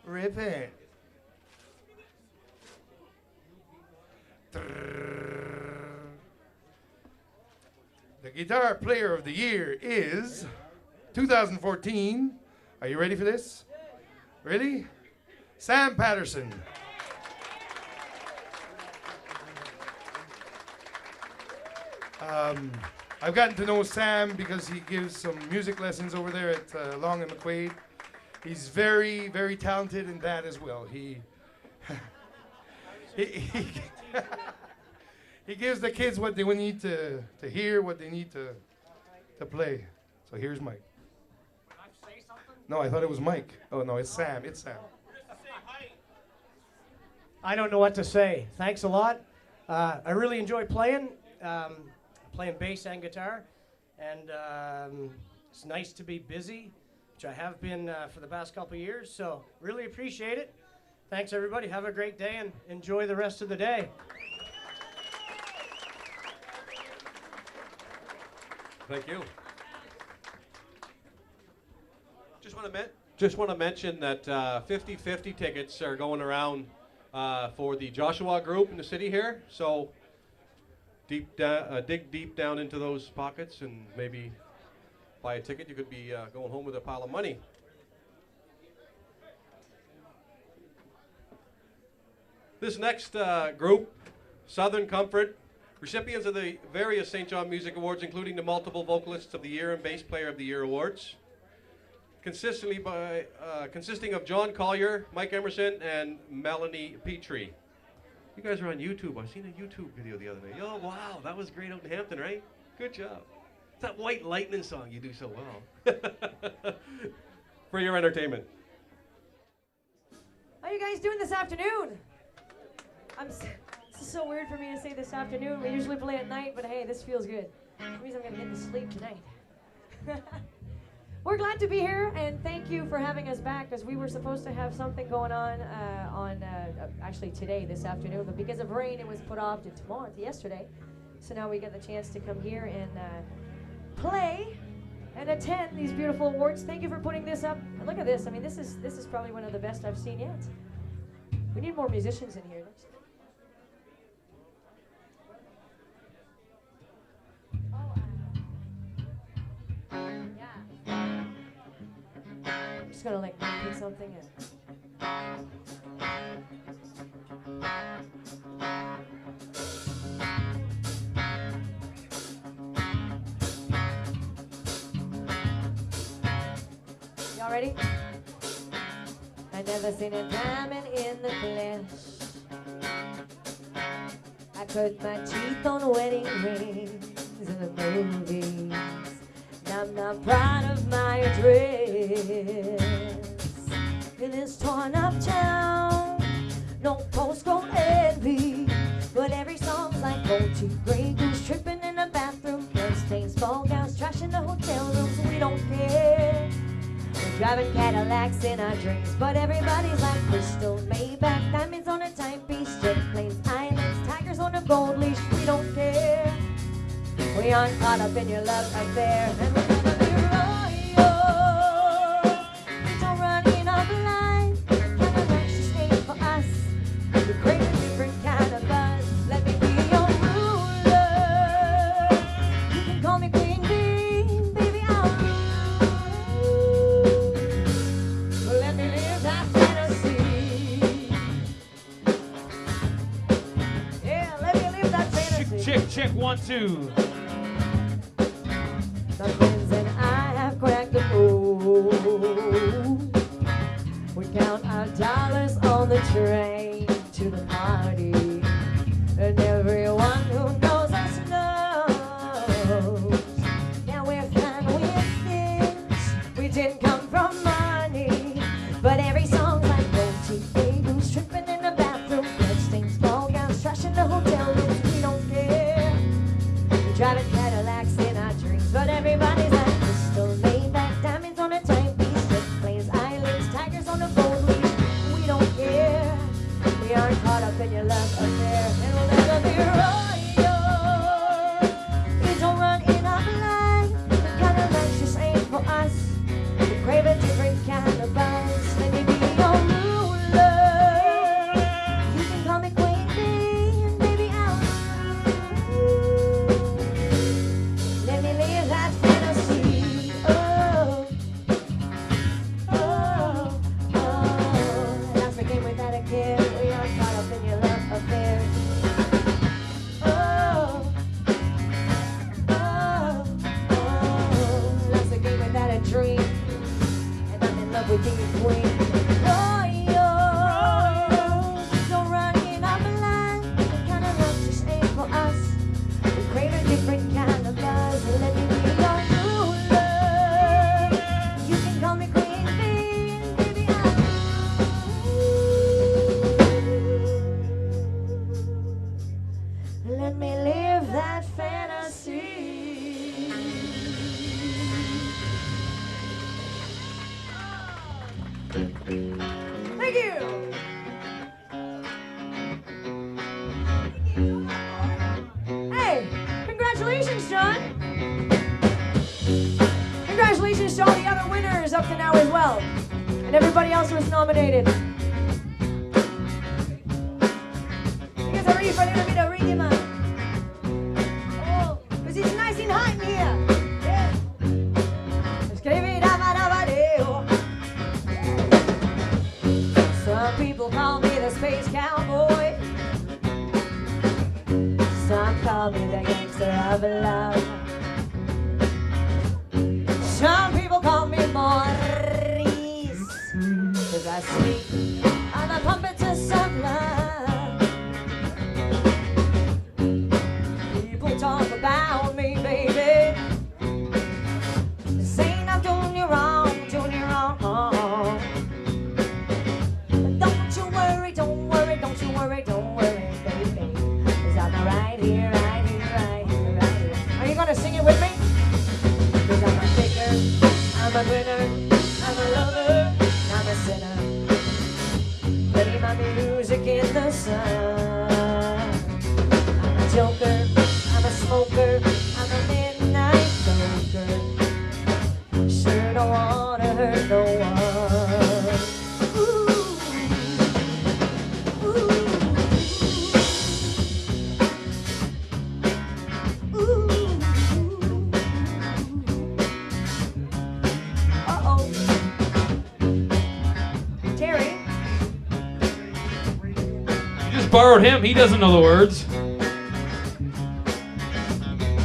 Rip it. The Guitar Player of the Year is 2014. Are you ready for this? Ready? Sam Patterson. I've gotten to know Sam because he gives some music lessons over there at Long and McQuaid. He's very, very talented in that as well. He he gives the kids what they need to hear, what they need to play. So here's Mike. No, I thought it was Mike. Oh no, it's Sam. It's Sam. I don't know what to say. Thanks a lot. I really enjoy playing bass and guitar, and it's nice to be busy, which I have been for the past couple of years, so really appreciate it. Thanks, everybody. Have a great day, and enjoy the rest of the day. Thank you. Just want to mention that 50/50 tickets are going around for the Joshua group in the city here. So dig deep down into those pockets and maybe buy a ticket. You could be going home with a pile of money. This next group, Southern Comfort, recipients of the various St. John Music Awards, including the multiple Vocalists of the Year and Bass Player of the Year awards, consisting of John Collier, Mike Emerson, and Melanie Petrie. You guys are on YouTube. I seen a YouTube video the other day. Oh, wow, that was great out in Hampton, right? Good job. It's that White Lightning song you do so well. For your entertainment. How are you guys doing this afternoon? This is so weird for me to say this afternoon. We usually play at night, but hey, this feels good. That means I'm going to get to sleep tonight. We're glad to be here, and thank you for having us back, because we were supposed to have something going on actually today, this afternoon, but because of rain, it was put off to yesterday. So now we get the chance to come here and play and attend these beautiful awards. Thank you for putting this up. And look at this. I mean, this is probably one of the best I've seen yet. We need more musicians in here. I'm just gonna like repeat something and y'all ready? I never seen a diamond in the flesh. I cut my teeth on wedding rings in the movies. I'm not proud of my dress in this torn up town. No postcode envy, but every song's like gold teeth, gray goose tripping in the bathroom, blood stains, ball gowns, trash in the hotel rooms. We don't care. We're driving Cadillacs in our dreams, but everybody's like crystal, Maybach, diamonds on a timepiece, jet planes, islands, tigers on a gold leash. We don't care. We aren't caught up in your love affair, and we're gonna be royal. We don't run in our blind. Cadillacs just ain't for us. We crave a different kind of buzz. Let me be your ruler. You can call me Queen Bee, baby, I'll rule. Let me live that fantasy. Yeah, let me live that fantasy. Check 1, 2. My friends and I have cracked the code. We count our dollars on the train to the party, and everyone who knows us knows. Now we're fine with this. We didn't come from money, but every song's like gold teeth, gray goose tripping in the bathroom, bloodstains, ball gowns, trash in the hotel rooms. We don't care. We're driving Cadillacs in our dreams, but everybody's like crystal, Maybach, diamonds on a timepiece, jet planes, islands, tigers on a gold leash. We don't care. We aren't caught up in your love affair, and we'll never be royal. We don't run in our blind. The Cadillacs just ain't for us. We crave a different kind of buzz. Let me be your ruler. You can call me Queen Bee, and baby I'll rule. Let me live that fantasy. Oh, oh, oh. That's the game without a care. We aren't caught up in your love affair. Oh, wicked queen. Royal, don't run in our line. The kind of love just ain't for us. We crave a different kind of buzz. Let me be your new love. You can call me Queen Bee, baby. Let me live that fantasy. Thank you. Hey, congratulations, John. Congratulations to all the other winners up to now as well. And everybody else who was nominated. You guys are ready for me to read him out. Oh, because it's nice and hot in here. Yeah. Some people call me the space cowboy. Some call me the gangster of love. Some people call me Maurice, 'cause I sleep on the puppets of love. People talk about me, baby. Saying I'm doing you wrong, doing you wrong. Don't you worry, don't worry, don't you worry, don't worry, baby. 'Cause I'm right here, right here, right here, right here. Are you gonna sing it with me? 'Cause I'm a thinker, I'm a winner, I'm a lover, I'm a sinner. Play my music in the sun. I'm a joker, I'm a smoker, I'm a midnight joker. Sure don't wanna hurt no one. Borrowed him, he doesn't know the words.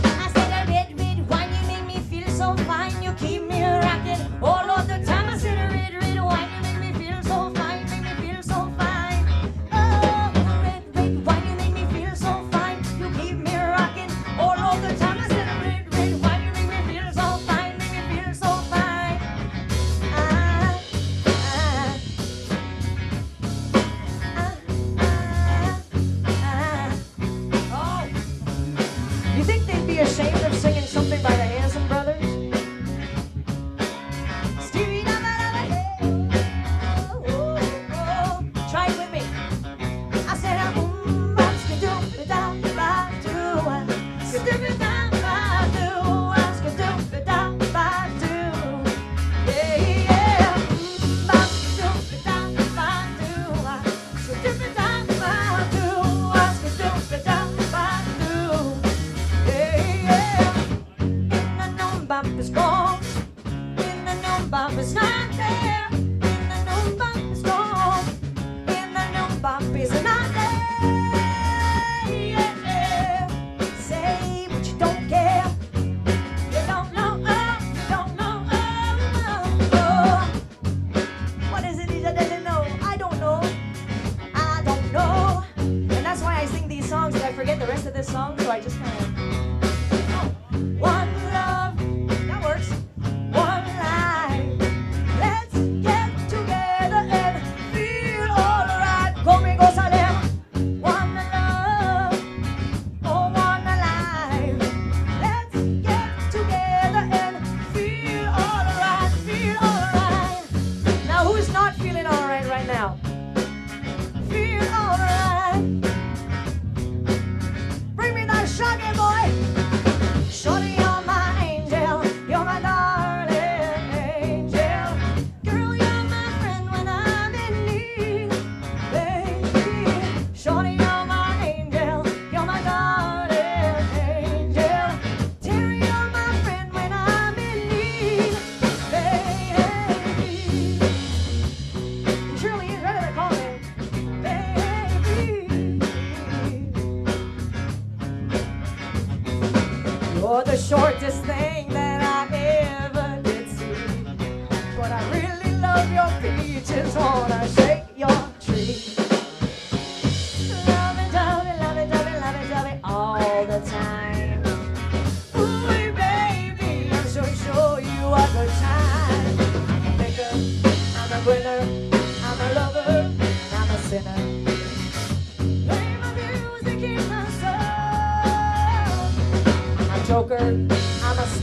I said a red, red wine, you make me feel so fine. You keep me rocking all of the time. I said a red, red wine, you make me feel so fine, make me feel so fine. Oh, red, red wine, you make me feel so fine. You keep me rocking all of the time. I said a red, red wine, you make me feel so fine, make me feel so fine. You think they'd be ashamed of singing something by the Hanson Brothers? Stevie, try it with me. I said, is gone, in the new bump is not there, in the new bump is gone, in the new bump is not there. Yeah. Say but you don't care, you don't know, you don't know, What is it that doesn't know? I don't know, and that's why I sing these songs, and I forget the rest of this song, so I just kind of. One love, that works. One life. Let's get together and feel alright. Conmigo Salem. One love, oh one life. Let's get together and feel alright, feel alright. Now who's not feeling alright right now? Feel alright. Bring me that shaggy boy. Shorty, you're my angel, you're my darling angel. Girl, you're my friend when I'm in need, baby. Shorty, you're my angel, you're my darling angel. Terry, you're my friend when I'm in need, baby. Shirley is ready to call me, baby. You're the shortest thing that I ever did see, but I really love your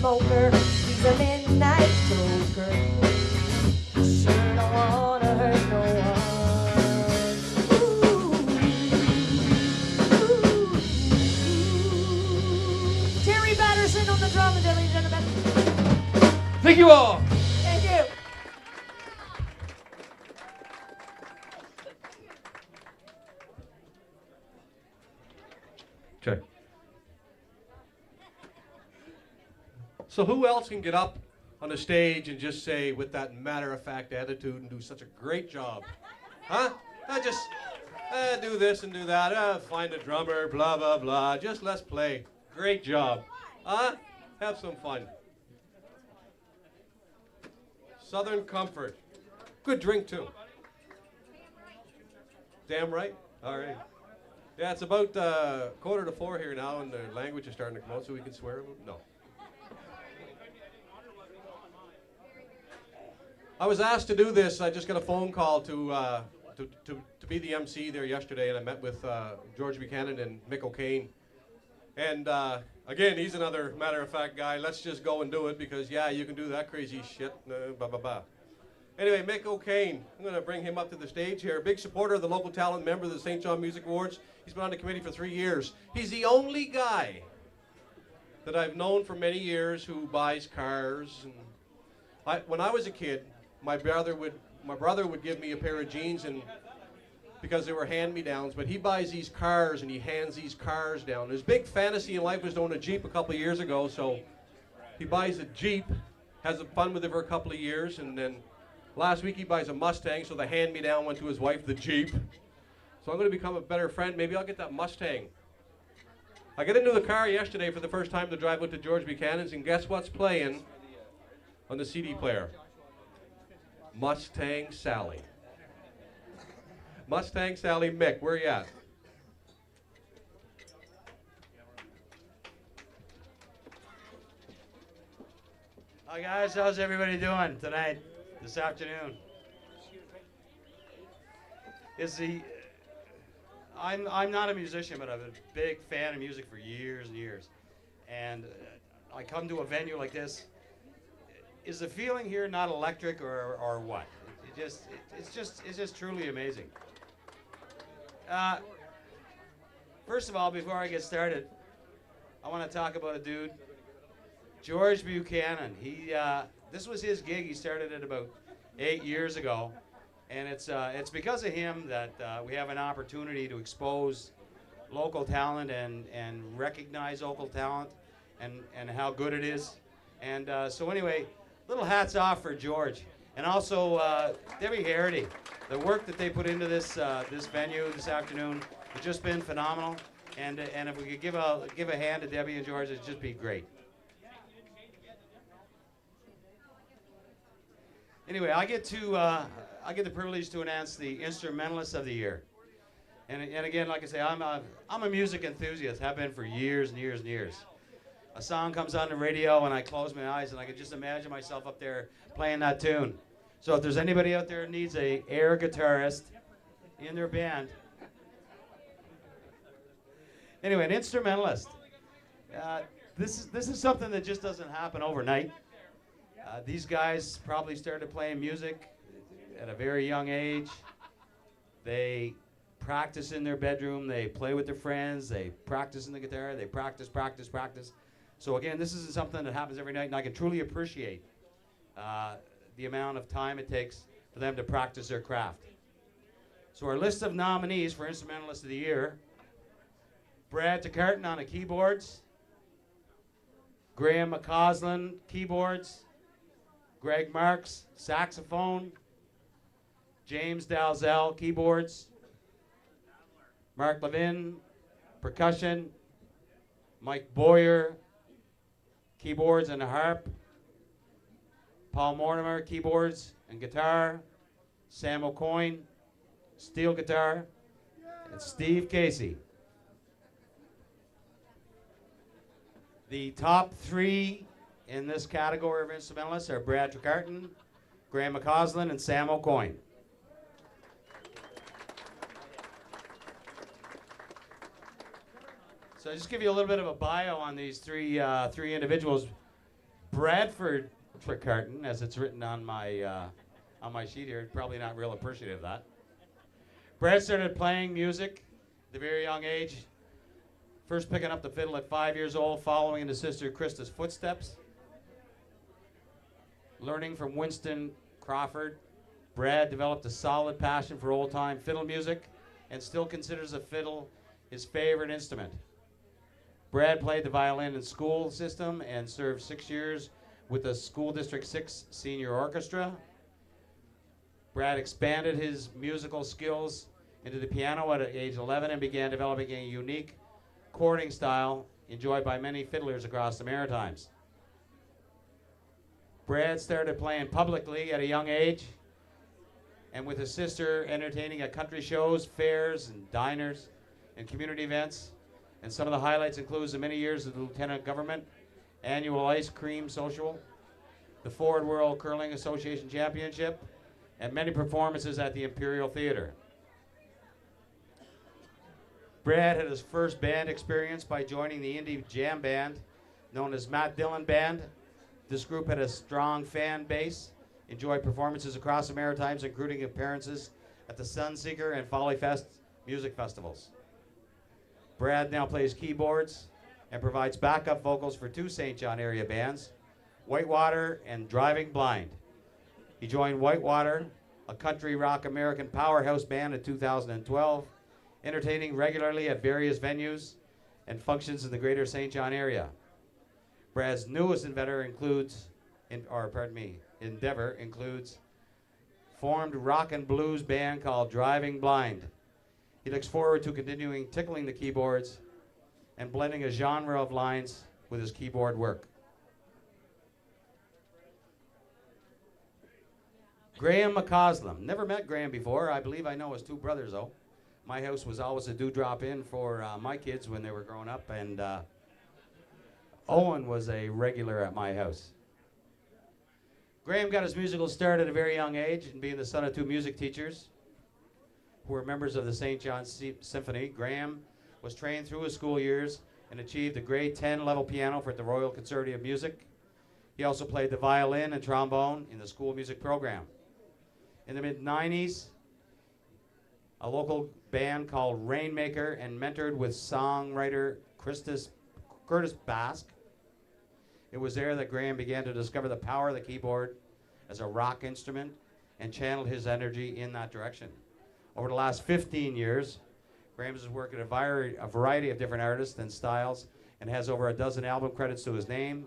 smoker, he's a midnight toker. Sure don't wanna hurt no one. Terry Patterson on the drums, ladies and gentlemen. Thank you all. Thank you. Okay. So who else can get up on the stage and just say, with that matter-of-fact attitude, and do such a great job? Huh? Just do this and do that. Find a drummer, blah, blah, blah. Just let's play. Great job. Huh? Have some fun. Southern Comfort. Good drink, too. Damn right. All right. Yeah, it's about 3:45 here now, and the language is starting to come out, so we can swear. No. I was asked to do this. I just got a phone call to be the MC there yesterday, and I met with George Buchanan and Mick O'Kane. And again, he's another matter-of-fact guy. Let's just go and do it because, yeah, you can do that crazy shit. Blah, blah, blah. Anyway, Mick O'Kane, I'm going to bring him up to the stage here. Big supporter of the local talent, member of the St. John Music Awards. He's been on the committee for 3 years. He's the only guy that I've known for many years who buys cars. And when I was a kid, my brother would give me a pair of jeans, and because they were hand-me-downs, but he buys these cars and he hands these cars down. His big fantasy in life was to own a Jeep a couple of years ago, so he buys a Jeep, has fun with it for a couple of years, and then last week he buys a Mustang, so the hand-me-down went to his wife, the Jeep. So I'm going to become a better friend. Maybe I'll get that Mustang. I got into the car yesterday for the first time to drive out to George Buchanan's, and guess what's playing on the CD player? Mustang Sally. Mustang Sally. Mick, where you at? Hi guys, how's everybody doing tonight, this afternoon? I'm not a musician, but I'm a big fan of music for years and years. And I come to a venue like this. Is the feeling here not electric or what? It's just truly amazing. First of all, before I get started, I want to talk about a dude, George Buchanan. This was his gig. He started it about 8 years ago, and it's because of him that we have an opportunity to expose local talent and recognize local talent and how good it is. And so anyway, little hats off for George, and also Debbie Harity. The work that they put into this venue this afternoon has just been phenomenal. And if we could give a hand to Debbie and George, it'd just be great. Anyway, I get the privilege to announce the Instrumentalist of the Year. And again, like I say, I'm a music enthusiast. Have been for years and years and years. A song comes on the radio and I close my eyes and I can just imagine myself up there playing that tune. So if there's anybody out there who needs a air guitarist in their band, anyway, an instrumentalist. This is something that just doesn't happen overnight. These guys probably started playing music at a very young age. They practice in their bedroom. They play with their friends. They practice in the guitar. They practice. So again, this isn't something that happens every night, and I can truly appreciate the amount of time it takes for them to practice their craft. So our list of nominees for Instrumentalist of the Year: Brad DeCarton on the keyboards, Graham McCausland, keyboards, Greg Marks, saxophone, James Dalzell, keyboards, Mark Levin, percussion, Mike Boyer, keyboards and a harp, Paul Mortimer, keyboards and guitar, Sam O'Coin, steel guitar, and Steve Casey. The top three in this category of instrumentalists are Brad DeCarton, Graham McCausland, and Sam O'Coin. So I'll just give you a little bit of a bio on these three individuals. Bradford Tricarton, as it's written on my sheet here. Probably not real appreciative of that. Brad started playing music at a very young age. First picking up the fiddle at 5 years old, following in his sister Krista's footsteps. Learning from Winston Crawford, Brad developed a solid passion for old-time fiddle music and still considers a fiddle his favorite instrument. Brad played the violin in school system and served 6 years with the School District 6 Senior Orchestra. Brad expanded his musical skills into the piano at age 11 and began developing a unique chording style enjoyed by many fiddlers across the Maritimes. Brad started playing publicly at a young age, and with his sister entertaining at country shows, fairs, and diners, and community events. And some of the highlights includes the many years of the Lieutenant Government Annual Ice Cream Social, the Ford World Curling Association Championship, and many performances at the Imperial Theater. Brad had his first band experience by joining the indie jam band known as Matt Dillon Band. This group had a strong fan base, enjoyed performances across the Maritimes, including appearances at the Sunseeker and Folly Fest music festivals. Brad now plays keyboards and provides backup vocals for two St. John area bands, Whitewater and Driving Blind. He joined Whitewater, a country rock American powerhouse band, in 2012, entertaining regularly at various venues and functions in the greater St. John area. Brad's newest endeavor includes formed rock and blues band called Driving Blind. He looks forward to continuing tickling the keyboards and blending a genre of lines with his keyboard work. Graham McCausland. Never met Graham before. I believe I know his two brothers, though. My house was always a dewdrop in for my kids when they were growing up, and Owen was a regular at my house. Graham got his musical start at a very young age, and being the son of two music teachers who were members of the St. John Symphony. Graham was trained through his school years and achieved a grade 10 level piano for the Royal Conservative of Music. He also played the violin and trombone in the school music program. In the mid-90s, a local band called Rainmaker and mentored with songwriter Curtis Basque. It was there that Graham began to discover the power of the keyboard as a rock instrument and channeled his energy in that direction. Over the last 15 years, Graham has worked with a variety of different artists and styles and has over a dozen album credits to his name.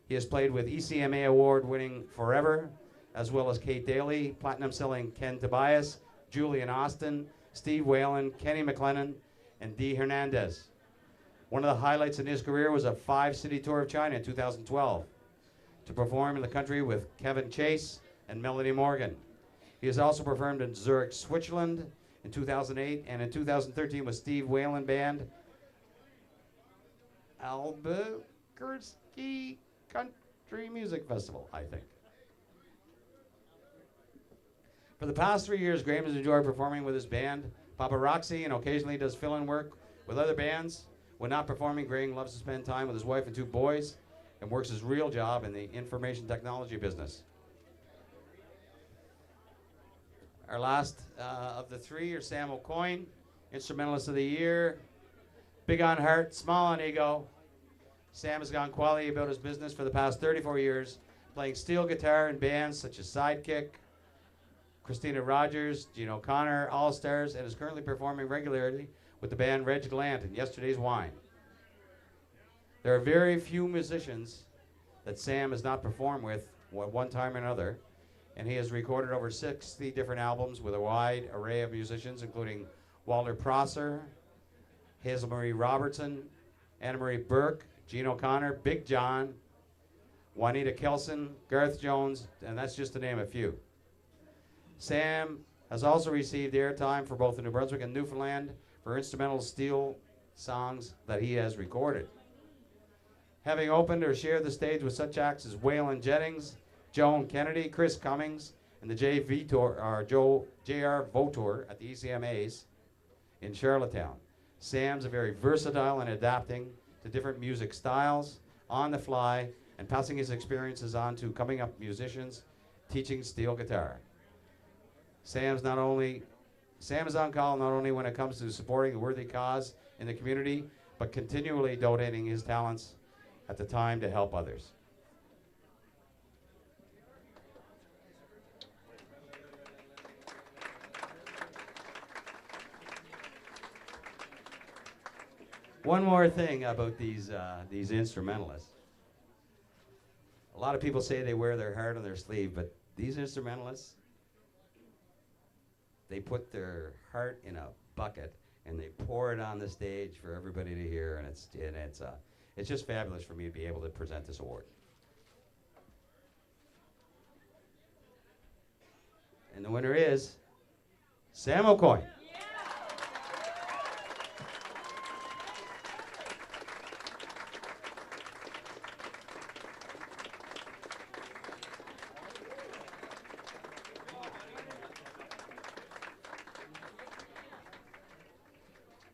He has played with ECMA award-winning Forever, as well as Kate Daly, platinum-selling Ken Tobias, Julian Austin, Steve Whalen, Kenny McLennan, and Dee Hernandez. One of the highlights in his career was a 5-city tour of China in 2012 to perform in the country with Kevin Chase and Melody Morgan. He has also performed in Zurich, Switzerland in 2008, and in 2013 with Steve Whalen Band, Albuquerque Country Music Festival, I think. For the past 3 years, Graham has enjoyed performing with his band, Papa Roxy, and occasionally does fill-in work with other bands. When not performing, Graham loves to spend time with his wife and two boys and works his real job in the information technology business. Our last of the three are Sam O'Coin, Instrumentalist of the Year, big on heart, small on ego. Sam has gone quality about his business for the past 34 years, playing steel guitar in bands such as Sidekick, Christina Rogers, Gene O'Connor, All Stars, and is currently performing regularly with the band Reg Glant and Yesterday's Wine. There are very few musicians that Sam has not performed with at one time or another, and he has recorded over 60 different albums with a wide array of musicians, including Walter Prosser, Hazel Marie Robertson, Anna Marie Burke, Gene O'Connor, Big John, Juanita Kelson, Garth Jones, and that's just to name a few. Sam has also received airtime for both the New Brunswick and Newfoundland for instrumental steel songs that he has recorded. Having opened or shared the stage with such acts as Waylon Jennings, Joan Kennedy, Chris Cummings, and the J.R. Votour at the ECMAs in Charlottetown. Sam's very versatile in adapting to different music styles on the fly and passing his experiences on to coming up musicians teaching steel guitar. Sam is on call not only when it comes to supporting a worthy cause in the community, but continually donating his talents at the time to help others. One more thing about these instrumentalists. A lot of people say they wear their heart on their sleeve, but these instrumentalists, they put their heart in a bucket and they pour it on the stage for everybody to hear, and it's just fabulous for me to be able to present this award. And the winner is Sam O'Coin.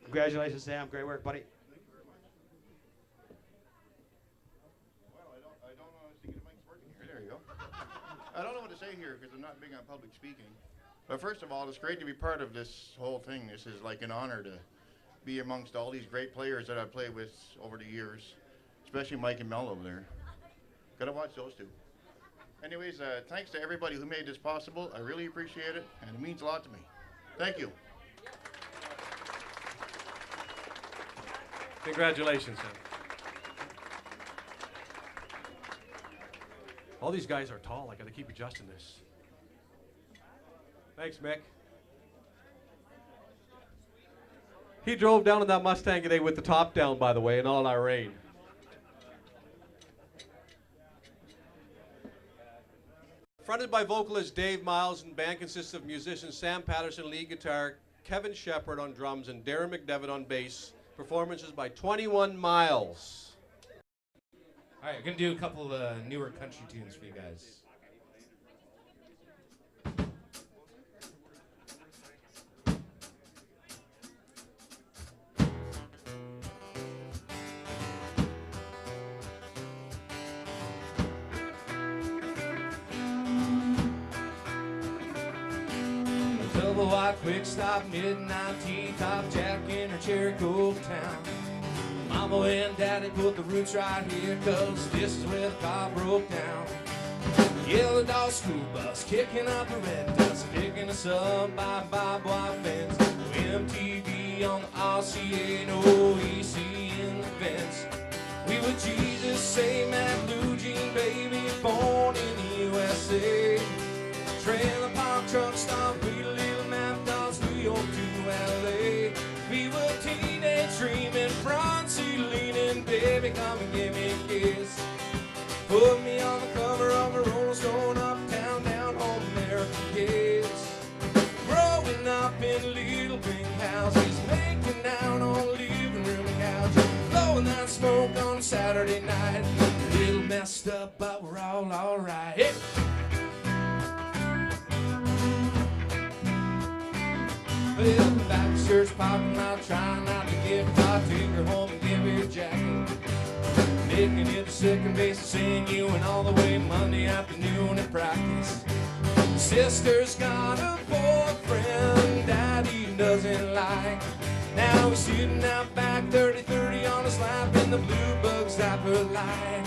Congratulations, Sam. Great work, buddy. Well, I don't know if the mic's working here. There you go. I don't know what to say here because I'm not big on public speaking. But first of all, it's great to be part of this whole thing. This is like an honor to be amongst all these great players that I've played with over the years, especially Mike and Mel over there. Gotta watch those two. Anyways, thanks to everybody who made this possible. I really appreciate it, and it means a lot to me. Thank you. Congratulations, Sam. All these guys are tall. I got to keep adjusting this. Thanks, Mick. He drove down in that Mustang today with the top down, by the way, in all our rain. Fronted by vocalist Dave Miles, and band consists of musicians Sam Patterson, lead guitar, Kevin Shepard on drums, and Darren McDevitt on bass. Performances by 21 Miles. All right, we're going to do a couple of newer country tunes for you guys. Double white quick stop, midnight T-top jack in her cherry coke town. Mama and Daddy put the roots right here, 'cause this is where the car broke down. Yellow dog school bus kicking up the red dust, picking us up by barbed wire fence. No MTV on the RCA, no EC in the fence. We were Jesus, say Matt, Blue Jean, baby, born in the USA. Trailer park truck stop, pretty little map dogs, New York to LA. We were teenage dreaming, front seat leaning, baby, come and give me a kiss. Put me on the cover of a Rolling Stone, uptown, down home, American kids. Growing up in little pink houses, making out on living room couch, blowing that smoke on a Saturday night. A little messed up, but we're all alright. Hey! Well, the Baptist church parking lot, trying not to get caught. Take her home and give her a jacket. Making it the second base and seeing you, and all the way Monday afternoon at practice. Sister's got a boyfriend Daddy doesn't like. Now we're sitting out back 30-30 on his lap, and the blue bugs zap her light.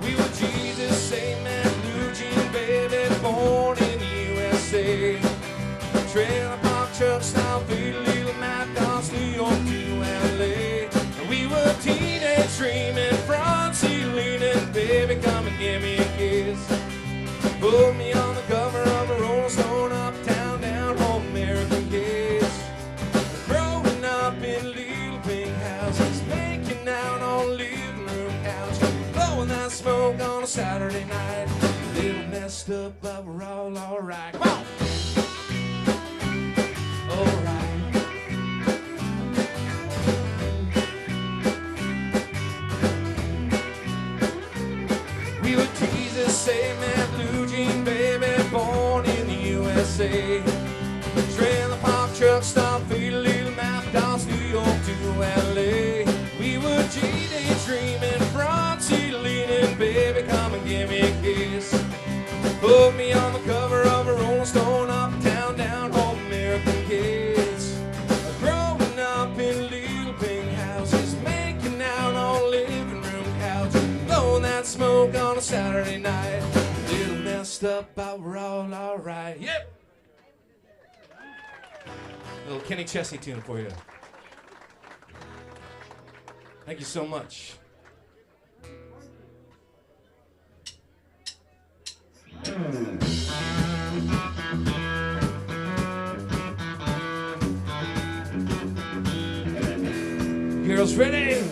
We were Jesus, Saint Man, Blue Jean, baby, born in the USA. Trailer park truck stop, pretty little map dogs, New York to LA. And we were teenage dreaming, front seat leaning, baby, come and give me a kiss. Put me on the cover of a Rolling Stone, uptown, down home, American kids. Growing up in little pink houses, making out on living room couch, blowing that smoke on a Saturday night. A little messed up, but we're all alright. Come on! We were Jesus, say man, Blue Jean, baby, born in the USA. Trailer park truck stop, pretty little map dogs, New York to LA. We were G-Day dreaming, front seat leaning, baby, a Saturday night. A little messed up, but we're all alright. Yep! Little Kenny Chesney tune for you. Thank you so much. Girls ready?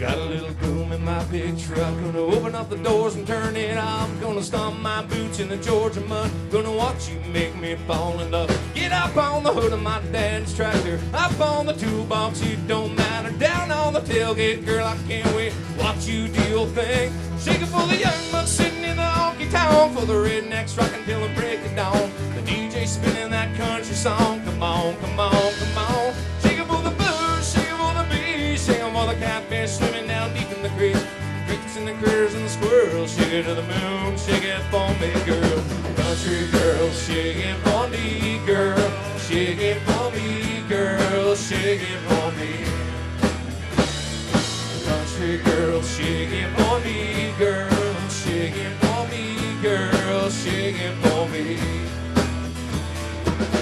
Got a little boom in my big truck. Gonna open up the doors and turn it off. Gonna stomp my boots in the Georgia mud. Gonna watch you make me fall in love. Get up on the hood of my dad's tractor. Up on the toolbox, it don't matter. Down on the tailgate, girl, I can't wait. Watch you do your thing. Shake it for the young bucks sitting in the honky tonk. For the rednecks rockin' till and break it down. The DJ spinning that country song. Come on, come on, come on. Shake it for the blues, shake it for the bees. Shake it for the catfish swimming down deep in the creek. Crickets and the critters and the squirrels. Shake it to the moon, shake it for me, girl. Country girl, shake it for me, girl. Shake it for me, girl. Shake it for me. Country girl, shake it for me, girl. Shake it for me, girl. Shake it for me.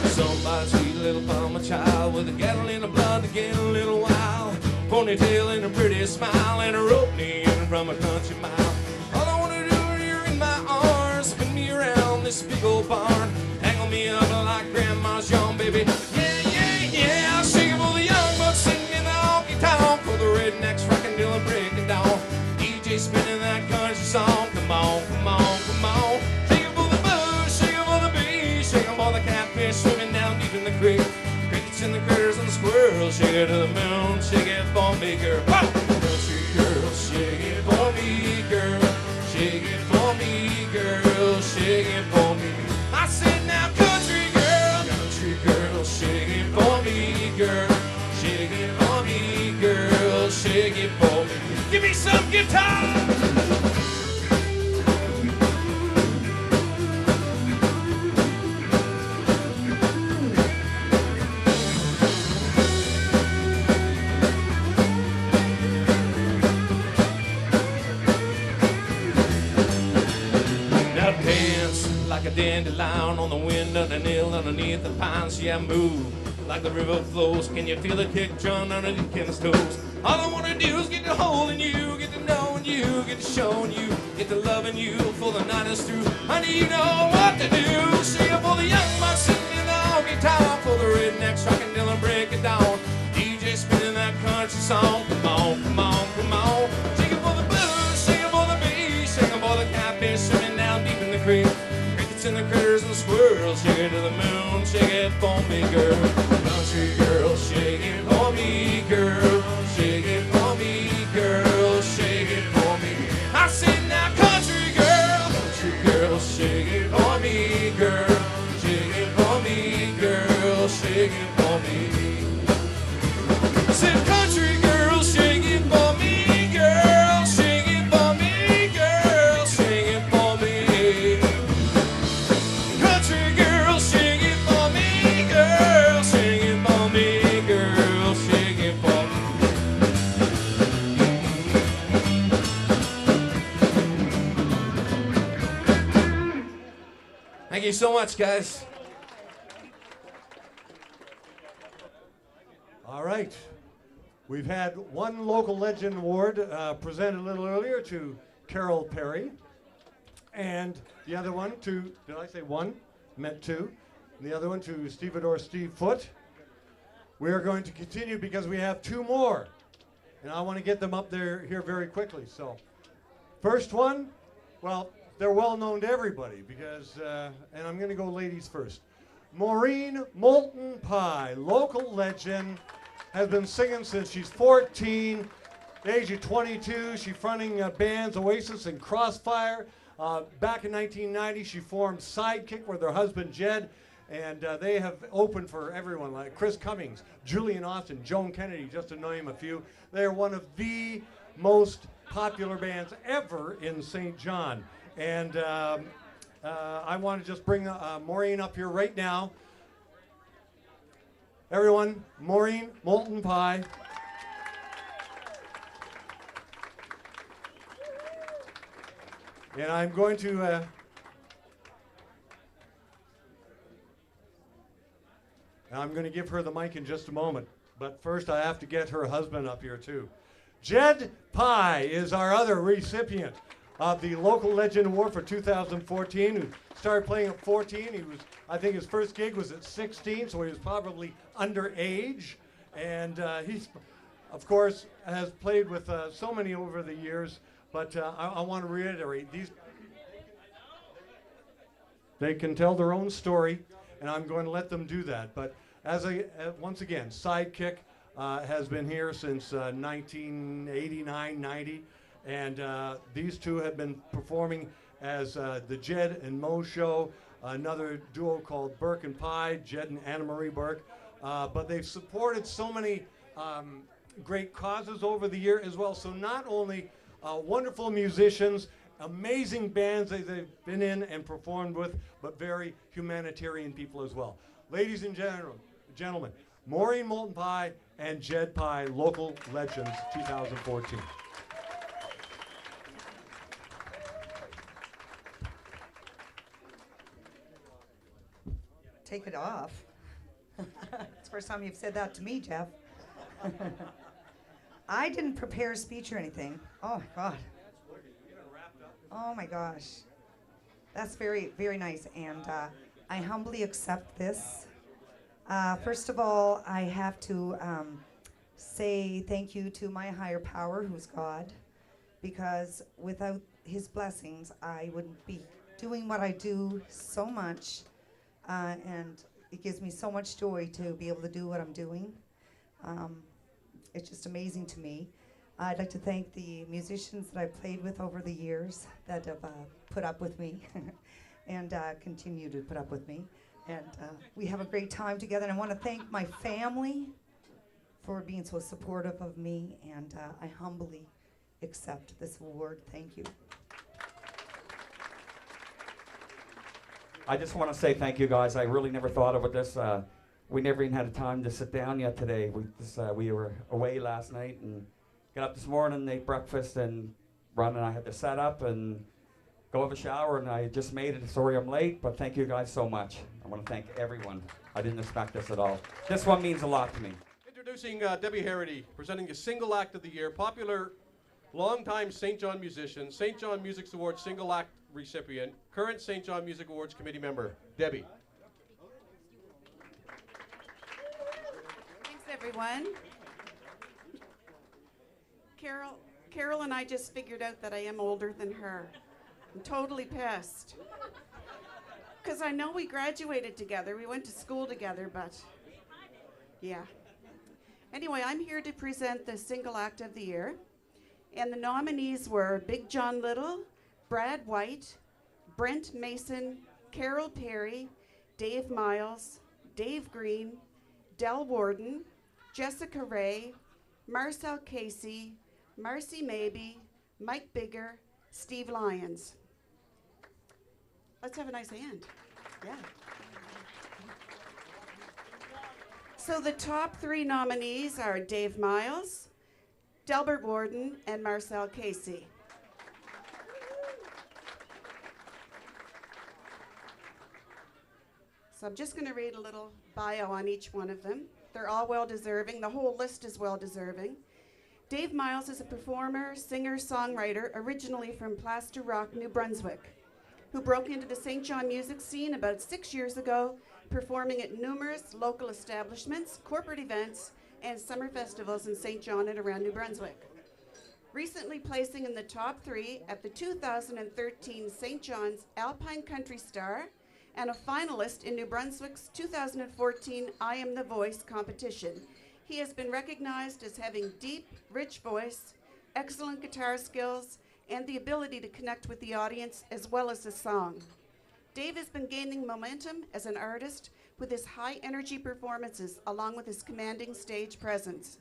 Somebody's sweet little farmer child with a kettle in the blood to get a little wild. Ponytail and a pretty smile and a rope knee in from a country mile. All I wanna do is you're in my arms, spin me around this big old barn, tangle me up like grandma's young baby. Yeah, yeah, yeah. I'll shake it for the young bucks sitting in the honky tonk, for the rednecks rockin' till and breaking down. DJ spinning that country song. Come on, come on, come on. Shake it for the blues, shake it for the bees, shake it for the catfish swimming down deep in the creek. Crickets and the critters and the squirrels. Shake it to the moon, shake it for me, girl. Whoa! Country girl, shake it for me, girl. Shake it for me, girl. Shake it for me. I said now, country girl, shake it for me, girl. Shake it for me, girl. Shake it for me. Give me some guitar. Like a dandelion on the wind underneath the pines. Yeah, move like the river flows. Can you feel the kick drum underneath Ken's toes? All I wanna do is get to holding you, get to knowing you, get to showing you, get to loving you for the night is through. Honey, you know what to do. Shake it for the young bucks sitting in the honky tonk, for the rednecks rockin' till and break it down. DJ spinning that country song. Come on, come on, come on. Shake it for the blues, shake it for the bees, shake it for the catfish swimming down deep in the creek. And the critters and the squirrels. Shake it to the moon, shake it for me, girl. Country girl, shake it for me, girl. Shake it for me, girl. Shake it for me. I said now, country girl, shake it for me, girl. Shake it for me, girl. Shake it for me. I said, country girl, shake it for me, girl. Shake it for me, girl. Shake it for me. Thank you so much, guys. All right. We've had one local legend award presented a little earlier to Carol Perry. And the other one to, did I say one? Meant two. And the other one to Stevedore Steve Foote. We are going to continue because we have two more. And I want to get them up there here very quickly. So, first one, well, they're well known to everybody because, and I'm going to go ladies first. Morin Molten Pie, local legend, has been singing since she's 14. The age of 22, she's fronting bands Oasis and Crossfire. Back in 1990, she formed Sidekick with her husband Jed, and they have opened for everyone like Chris Cummings, Julian Austin, Joan Kennedy, just to name a few. They are one of the most popular bands ever in St. John. And I want to just bring Maureen up here right now. Everyone, Morin, Molten Pie. And I'm going to give her the mic in just a moment. But first I have to get her husband up here too. Jed Pie is our other recipient of the Local Legend Award for 2014, who started playing at 14. I think his first gig was at 16, so he was probably underage. And he's, of course, has played with so many over the years. But I want to reiterate, they can tell their own story, and I'm going to let them do that. But once again, Sidekick has been here since 1989-90, and these two have been performing as the Jed and Mo Show, another duo called Burke and Pie, Jed and Anna Marie Burke. But they've supported so many great causes over the year as well. So not only wonderful musicians, amazing bands that they've been in and performed with, but very humanitarian people as well. Ladies and gentlemen, Morin Molten Pie and Jed Pie, Local Legends 2014. Take it off. It's the first time you've said that to me, Jeff. I didn't prepare a speech or anything. Oh, my God. Oh, my gosh. That's very, very nice, and I humbly accept this. First of all, I have to say thank you to my higher power, who's God, because without his blessings, I wouldn't be doing what I do so much, and it gives me so much joy to be able to do what I'm doing. It's just amazing to me. I'd like to thank the musicians that I've played with over the years that have put up with me and continue to put up with me. And we have a great time together. And I want to thank my family for being so supportive of me. And I humbly accept this award. Thank you. I just want to say thank you, guys. I really never thought about this. We never even had a time to sit down yet today. We were away last night and got up this morning, ate breakfast, and Ron and I had to set up and go have a shower, and I just made it. Sorry I'm late, but thank you guys so much. I want to thank everyone. I didn't expect this at all. This one means a lot to me. Introducing Debbie Harity, presenting the Single Act of the Year, popular longtime St. John musician, St. John Music Awards Single Act recipient, current St. John Music Awards committee member. Debbie. Thanks, everyone. Carol and I just figured out that I am older than her. I'm totally pissed. Because I know we graduated together. We went to school together, but yeah. Anyway, I'm here to present the Single Act of the Year. And the nominees were Big John Little, Brad White, Brent Mason, Carol Perry, Dave Miles, Dave Green, Del Warden, Jessica Ray, Marcel Casey, Marcy Maybe, Mike Bigger, Steve Lyons. Let's have a nice hand. Yeah. So the top three nominees are Dave Miles, Delbert Warden, and Marcel Casey. So I'm just going to read a little bio on each one of them. They're all well-deserving. The whole list is well-deserving. Dave Miles is a performer, singer, songwriter, originally from Plaster Rock, New Brunswick, who broke into the St. John music scene about 6 years ago, performing at numerous local establishments, corporate events, and summer festivals in St. John and around New Brunswick. Recently placing in the top 3 at the 2013 St. John's Alpine Country Star, and a finalist in New Brunswick's 2014 I Am the Voice competition. He has been recognized as having deep, rich voice, excellent guitar skills, and the ability to connect with the audience as well as the song. Dave has been gaining momentum as an artist with his high energy performances along with his commanding stage presence.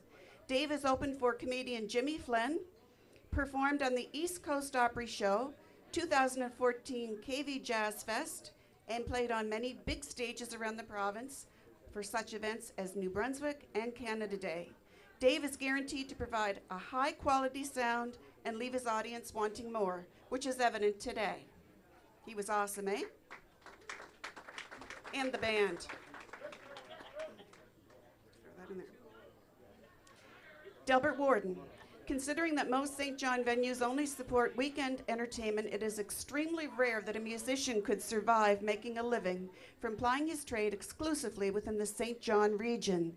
Dave has opened for comedian Jimmy Flynn, performed on the East Coast Opry Show, 2014 KV Jazz Fest, and played on many big stages around the province for such events as New Brunswick and Canada Day. Dave is guaranteed to provide a high-quality sound and leave his audience wanting more, which is evident today. He was awesome, eh? And the band. Throw that in there. Delbert Warden. Considering that most St. John venues only support weekend entertainment, it is extremely rare that a musician could survive making a living from plying his trade exclusively within the St. John region.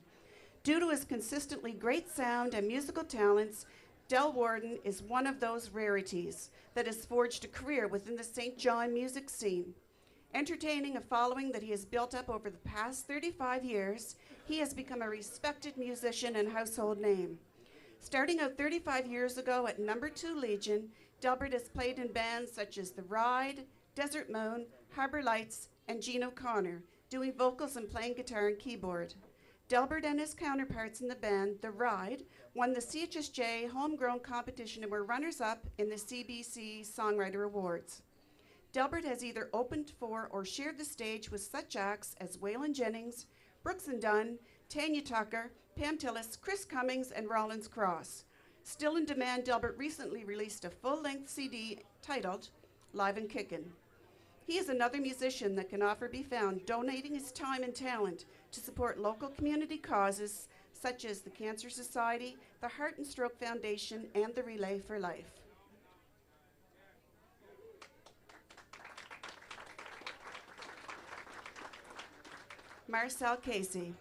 Due to his consistently great sound and musical talents, Del Warden is one of those rarities that has forged a career within the St. John music scene. Entertaining a following that he has built up over the past 35 years, he has become a respected musician and household name. Starting out 35 years ago at No. 2 Legion, Delbert has played in bands such as The Ride, Desert Moon, Harbor Lights, and Gene O'Connor, doing vocals and playing guitar and keyboard. Delbert and his counterparts in the band, The Ride, won the CHSJ Homegrown Competition and were runners-up in the CBC Songwriter Awards. Delbert has either opened for or shared the stage with such acts as Waylon Jennings, Brooks and Dunn, Tanya Tucker, Pam Tillis, Chris Cummings, and Rollins Cross. Still in demand, Delbert recently released a full-length CD titled Live and Kickin'. He is another musician that can often be found donating his time and talent to support local community causes such as the Cancer Society, the Heart and Stroke Foundation, and the Relay for Life. Marcel Casey.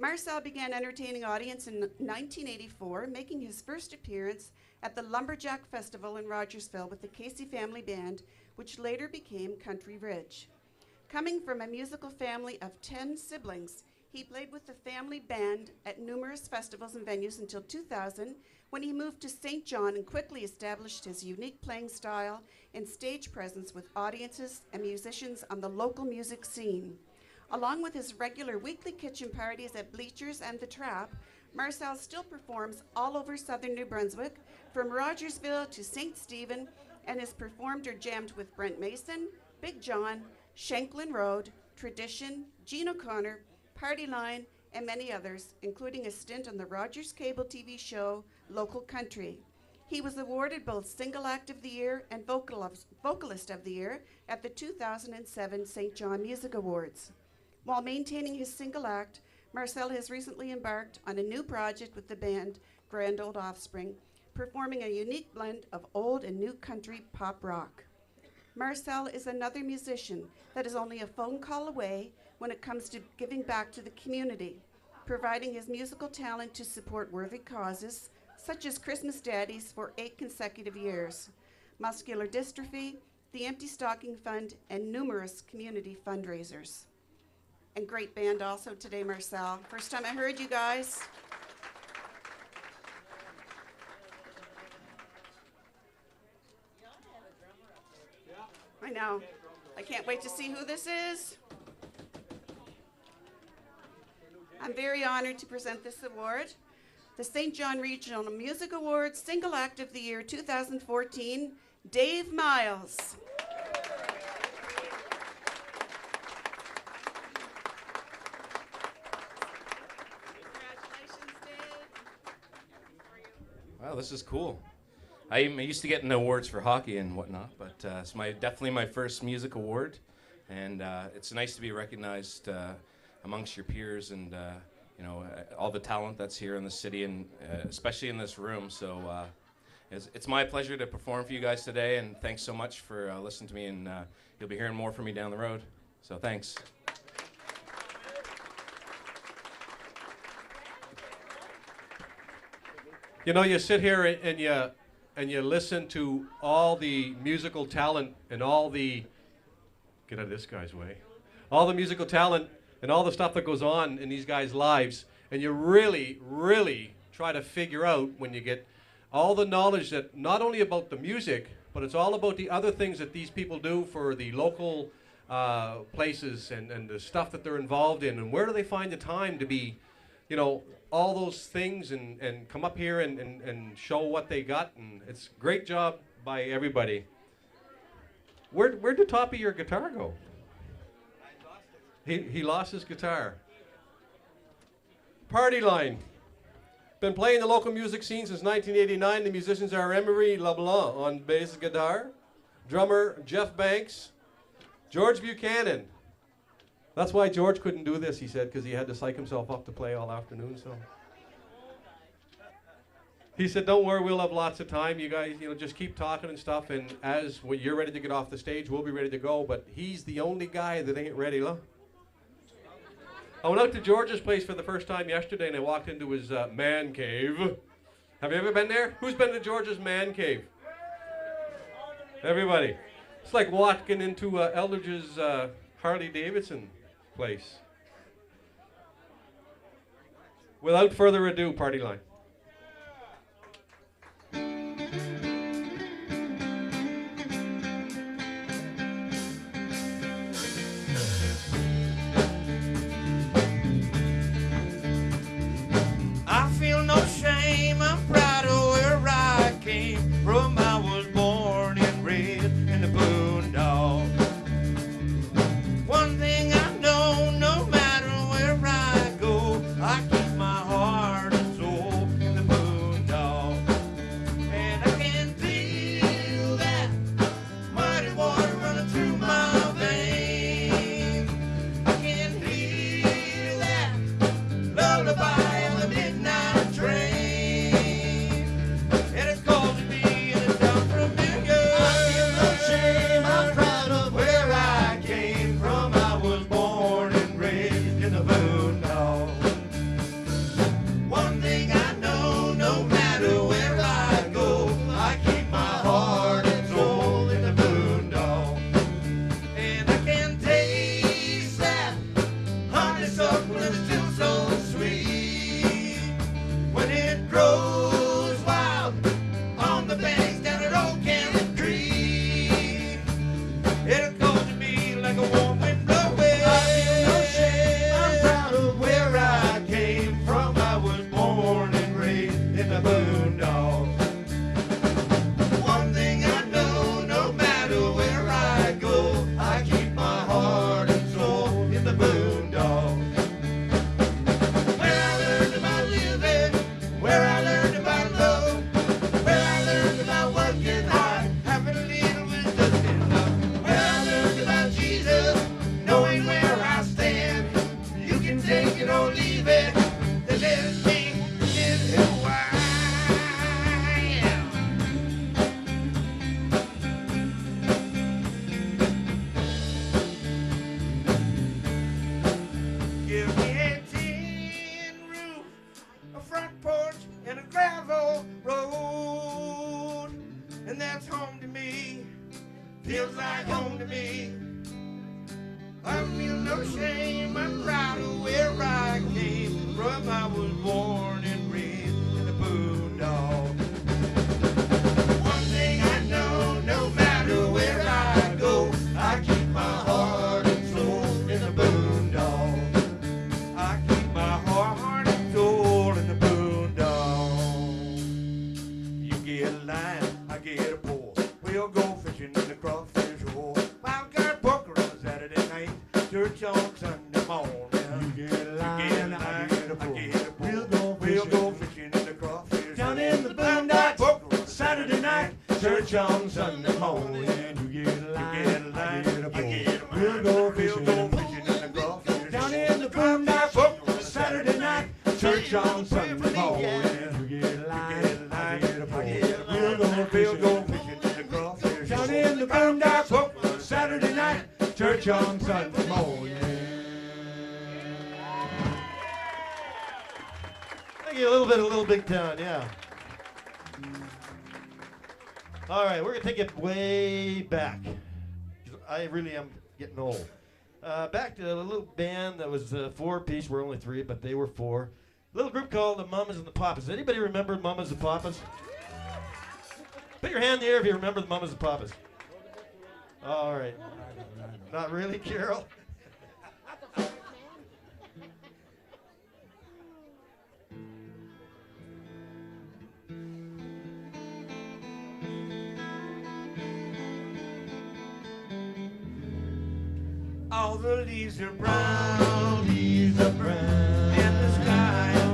Marcel began entertaining audience in 1984, making his first appearance at the Lumberjack Festival in Rogersville with the Casey Family Band, which later became Country Ridge. Coming from a musical family of 10 siblings, he played with the family band at numerous festivals and venues until 2000, when he moved to St. John and quickly established his unique playing style and stage presence with audiences and musicians on the local music scene. Along with his regular weekly kitchen parties at Bleachers and The Trap, Marcel still performs all over southern New Brunswick, from Rogersville to St. Stephen, and has performed or jammed with Brent Mason, Big John, Shanklin Road, Tradition, Gene O'Connor, Party Line, and many others, including a stint on the Rogers Cable TV show Local Country. He was awarded both Single Act of the Year and Vocalist of the Year at the 2007 St. John Music Awards. While maintaining his single act, Marcel has recently embarked on a new project with the band Grand Old Offspring, performing a unique blend of old and new country pop rock. Marcel is another musician that is only a phone call away when it comes to giving back to the community, providing his musical talent to support worthy causes, such as Christmas Daddies for 8 consecutive years, muscular dystrophy, the Empty Stocking Fund, and numerous community fundraisers. And great band also today, Marcel. First time I heard you guys. I know. I can't wait to see who this is. I'm very honored to present this award, the St. John Regional Music Awards Single Act of the Year 2014, Dave Miles. Wow, this is cool. I used to get in awards for hockey and whatnot, but it's definitely my first music award, and it's nice to be recognized amongst your peers and all the talent that's here in the city and especially in this room. So it's my pleasure to perform for you guys today, and thanks so much for listening to me, and you'll be hearing more from me down the road. So thanks. You know, you sit here and you listen to all the musical talent and all the, get out of this guy's way, all the musical talent and all the stuff that goes on in these guys' lives, and you really, really try to figure out when you get all the knowledge that not only about the music, but it's all about the other things that these people do for the local places and the stuff that they're involved in, and where do they find the time to be, you know, all those things and come up here and show what they got, and it's a great job by everybody. Where'd the top of your guitar go? He lost his guitar. Party Line. Been playing the local music scene since 1989. The musicians are Emery LeBlanc on bass guitar, drummer Jeff Banks, George Buchanan. That's why George couldn't do this, he said, because he had to psych himself up to play all afternoon. So he said, don't worry, we'll have lots of time. You guys, just keep talking and stuff, and when you're ready to get off the stage, we'll be ready to go. But he's the only guy that ain't ready, look. I went out to George's place for the first time yesterday, and I walked into his man cave. Have you ever been there? Who's been to George's man cave? Everybody. It's like walking into Eldridge's Harley Davidson place. Without further ado, Party Line. I feel no shame, I'm proud of where I came from. I was born and raised in the boondocks. One thing I know, no matter where I go, I keep my heart and soul in the boondocks. And I can feel that muddy water running through my veins. I can hear that lullaby on the midnight train. And it's causing me and it's down from millions. I feel no shame, I'm proud of where I came from. I was born and raised in the boondocks. One thing I know, no matter where I go, I keep my heart and soul in the boondocks. And I can taste that honeysuckle and it's still so sweet when it grows wild on the banks down at Old Cannon Creek. It'll go to me like a warm wind blowing. I feel no shame, I'm proud of where I came from. I was born and raised in the boondocks. One thing I know, no matter where I go, I keep my heart and soul in the boondocks. Where I learned about living, where I learned about love, where I learned about working hard, having a little with just enough. Where I learned about Jesus, knowing where I stand. You can take it or leave it, the little thing is who I am. Give me a tin roof, a front porch, and a gravel road, and that's home to me. Feels like home to me. I feel no shame, I'm proud of where I came from. I was born and raised in the boondocks. One thing I know, no matter where I go, I keep my heart and soul in the boondocks. I keep my heart and soul in the boondocks. You get a line, I get a pole. We'll go fishing in the crawfish hole. Wild card poker on Saturday night. Church on Sunday morning. You get a line, I get a pole. We'll go fishing in the crawfish down in the boondocks. Poker on Saturday night. Church on Sunday morning. You get a line, I get a pole. We'll go fishing in the crawfish down in the boondocks. Poker on Saturday night. Church on Sunday morning. You get a line, I get a pole. We'll go fishing in the crawfish down in the boondocks. Poker on Saturday night. Church on Sunday morning. Thank you, a little bit of Little Big Town, yeah. All right, we're going to take it way back. I really am getting old. Back to a little band that was a four-piece. We're only three, but they were four. A little group called the Mamas and the Papas. Anybody remember Mamas and Papas? Put your hand in the air if you remember the Mamas and Papas. All right. Not really, Carol? All the leaves are brown, and the sky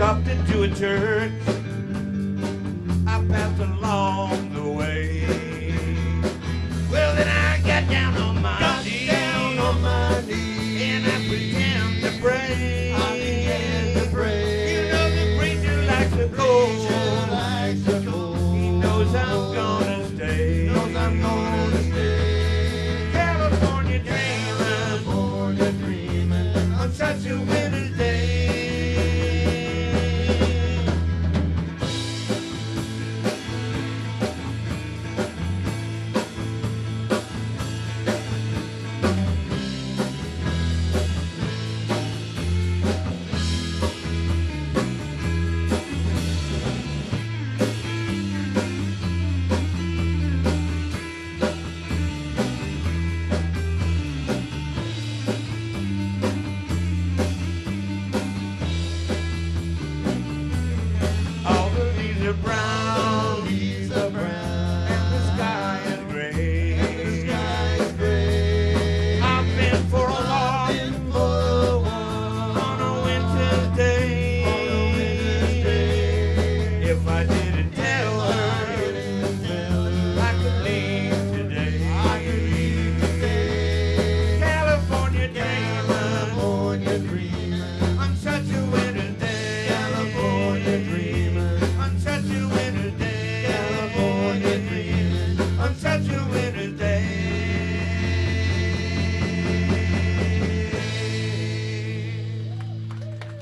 stopped into a church I passed along the way. Well, then I got down on my knees, and I began to pray. You know the preacher likes to go. He knows I'm gonna stay. California dreaming on such a winter's day. All the leaves are brown, and the sky is gray. I've been for a walk on a winter's day. If I didn't tell her, I could leave today. California dreaming on such a winter's day. California dreaming on such a winter's day. California dreaming on such a winter's day.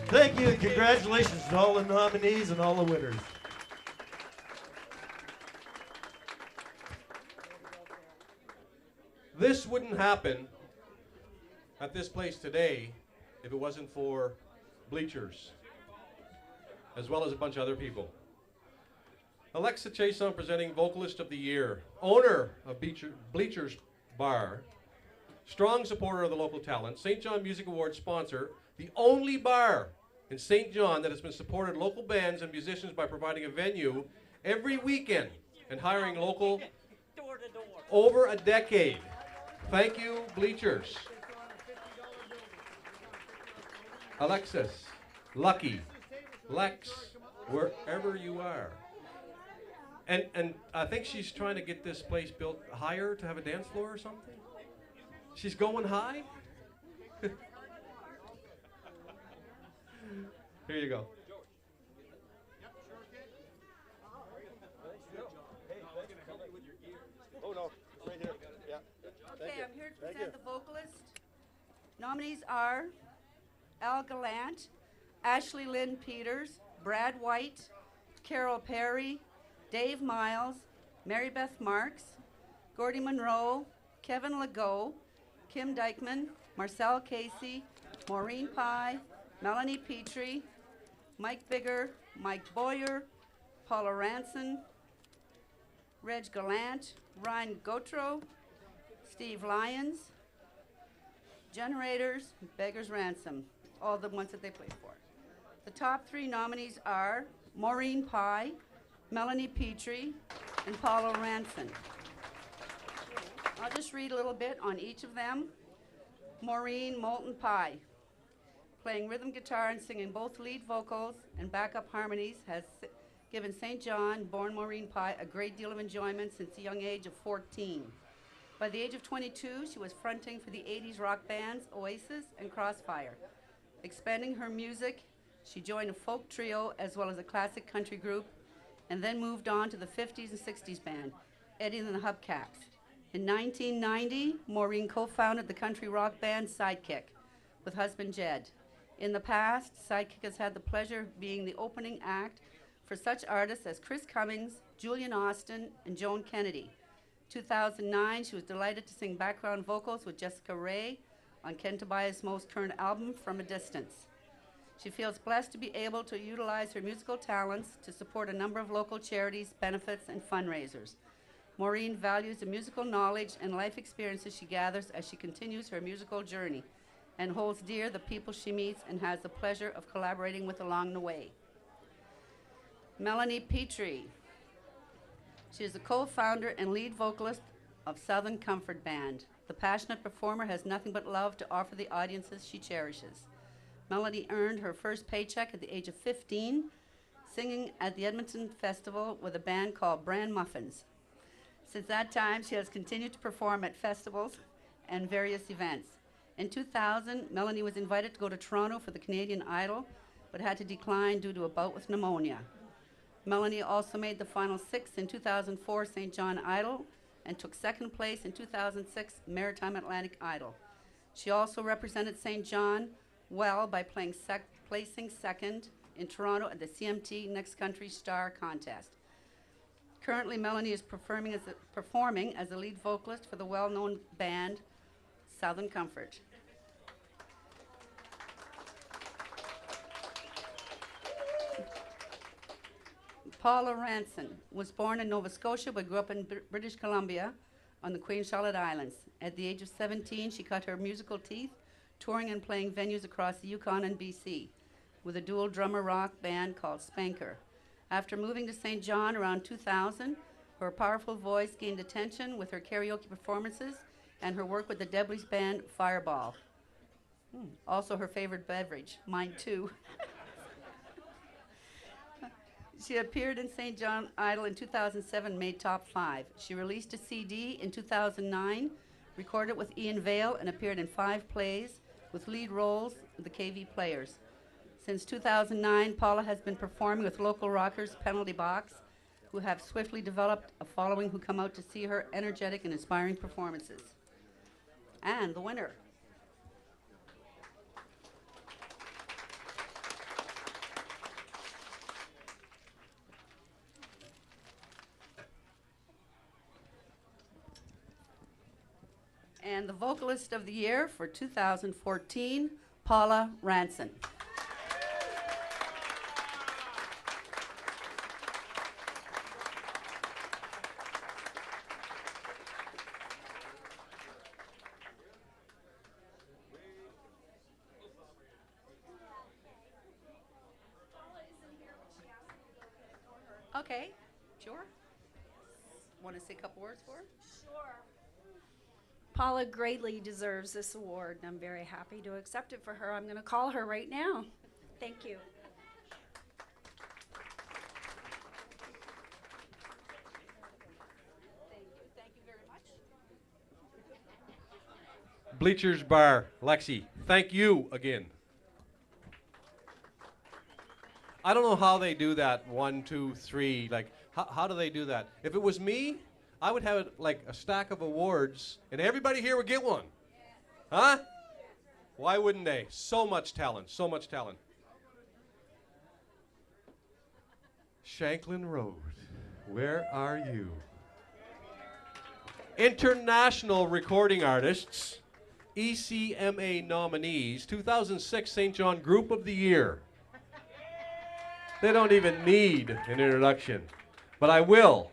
Thank you and congratulations to all the nominees and all the winners. This wouldn't happen at this place today if it wasn't for Bleachers, as well as a bunch of other people. Alexa Chason presenting Vocalist of the Year, owner of Bleachers Bar, strong supporter of the local talent, St. John Music Awards sponsor, the only bar in St. John that has been supported local bands and musicians by providing a venue every weekend and hiring local over a decade. Thank you, Bleachers. Alexis, Lucky, Lex, wherever you are. And I think she's trying to get this place built higher to have a dance floor or something. She's going high? Here you go. Oh, no, right here. Yeah. Okay, I'm here to present the Vocalist. Nominees are Al Gallant, Ashley Lynn Peters, Brad White, Carol Perry, Dave Miles, Mary Beth Marks, Gordy Monroe, Kevin Legault, Kim Dykeman, Marcel Casey, Maureen Pye, Melanie Petrie, Mike Bigger, Mike Boyer, Paula Ranson, Reg Gallant, Ryan Gautreau, Steve Lyons, Generators, Beggar's Ransom, all the ones that they played for. The top three nominees are Maureen Pye, Melanie Petrie, and Paula Ranson. I'll just read a little bit on each of them. Maureen Moulton Pye, playing rhythm guitar and singing both lead vocals and backup harmonies, has given St. John, born Maureen Pye, a great deal of enjoyment since the young age of 14. By the age of 22, she was fronting for the 80s rock bands Oasis and Crossfire. Expanding her music, she joined a folk trio as well as a classic country group, and then moved on to the 50s and 60s band, Eddie and the Hubcaps. In 1990, Maureen co-founded the country rock band Sidekick with husband Jed. In the past, Sidekick has had the pleasure of being the opening act for such artists as Chris Cummings, Julian Austin, and Joan Kennedy. 2009, she was delighted to sing background vocals with Jessica Ray on Ken Tobias' most current album, From a Distance. She feels blessed to be able to utilize her musical talents to support a number of local charities, benefits, and fundraisers. Maureen values the musical knowledge and life experiences she gathers as she continues her musical journey, and holds dear the people she meets and has the pleasure of collaborating with along the way. Melanie Petrie. She is the co-founder and lead vocalist of Southern Comfort Band. The passionate performer has nothing but love to offer the audiences she cherishes. Melanie earned her first paycheck at the age of 15, singing at the Edmonton Festival with a band called Bran Muffins. Since that time, she has continued to perform at festivals and various events. In 2000, Melanie was invited to go to Toronto for the Canadian Idol, but had to decline due to a bout with pneumonia. Melanie also made the final 6 in 2004 St. John Idol and took second place in 2006 Maritime Atlantic Idol. She also represented St. John well by placing second in Toronto at the CMT Next Country Star Contest. Currently, Melanie is performing as a lead vocalist for the well-known band Southern Comfort. Paula Ranson was born in Nova Scotia but grew up in British Columbia on the Queen Charlotte Islands. At the age of 17, she cut her musical teeth, touring and playing venues across the Yukon and BC with a dual drummer rock band called Spanker. After moving to St. John around 2000, her powerful voice gained attention with her karaoke performances and her work with the Debleys band Fireball. Also her favorite beverage, mine too. She appeared in St. John Idol in 2007, made top 5. She released a CD in 2009, recorded with Ian Vale, and appeared in 5 plays with lead roles with the KV Players. Since 2009, Paula has been performing with local rockers Penalty Box, who have swiftly developed a following who come out to see her energetic and inspiring performances. And the winner. And the Vocalist of the Year for 2014, Paula Ranson. Okay, sure. Want to say a couple words for her? Sure. Paula greatly deserves this award, and I'm very happy to accept it for her. I'm going to call her right now. Thank you. Thank you very much. Bleachers Bar, Lexi, thank you again. I don't know how they do that, 1, 2, 3, like, how do they do that? If it was me, I would have like a stack of awards and everybody here would get one. Huh? Why wouldn't they? So much talent, so much talent. Shanklin Road, where are you? International recording artists, ECMA nominees, 2006 St. John Group of the Year. They don't even need an introduction, but I will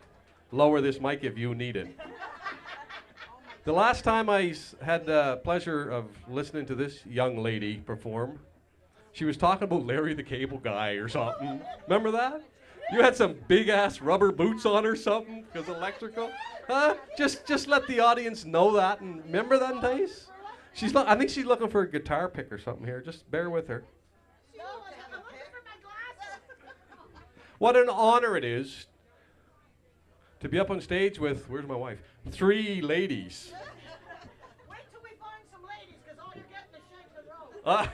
lower this mic if you need it. The last time I had the pleasure of listening to this young lady perform, she was talking about Larry the Cable Guy or something. Remember that? You had some big-ass rubber boots on or something because electrical. Huh? Just let the audience know that and remember them days. I think she's looking for a guitar pick or something here. Just bear with her. What an honor it is to be up on stage with, where's my wife? 3 ladies. Wait till we find some ladies, because all you're getting is Shanklin Road.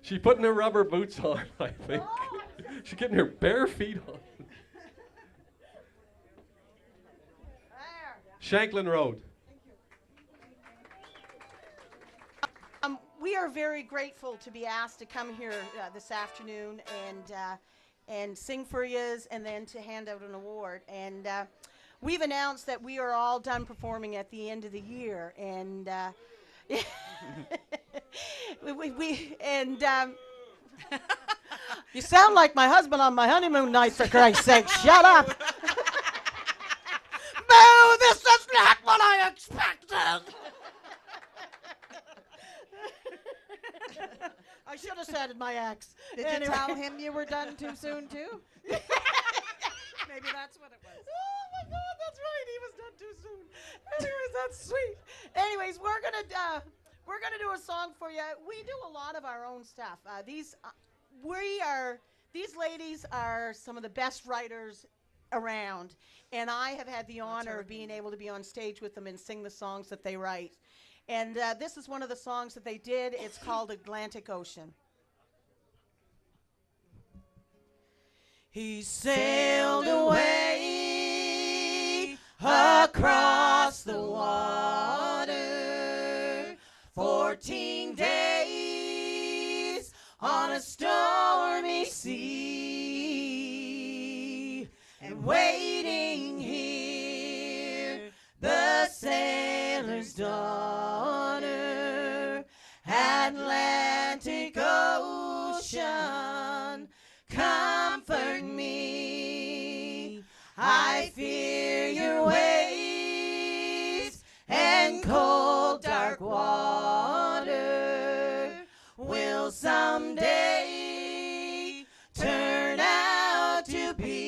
She's putting her rubber boots on, I think. She's getting her bare feet on. Shanklin Road. We are very grateful to be asked to come here this afternoon and sing for yous and then to hand out an award. And we've announced that we are all done performing at the end of the year. And you sound like my husband on my honeymoon night, for Christ's sake. Shut up. Boo, this is not what I expected. I should have said it, my ex. Did you tell him you were done too soon, too? Maybe that's what it was. Oh, my God, that's right. He was done too soon. Anyways, that's sweet. Anyways, we're We're gonna do a song for you. We do a lot of our own stuff. These ladies are some of the best writers around, and I have had the honor of being able to be on stage with them and sing the songs that they write. And this is one of the songs that they did. It's called Atlantic Ocean. He sailed away across the water 14 days on a stormy sea, and waiting here the sailor's daughter, Atlantic Ocean, comfort me. I fear your waves and cold dark water will someday turn out to be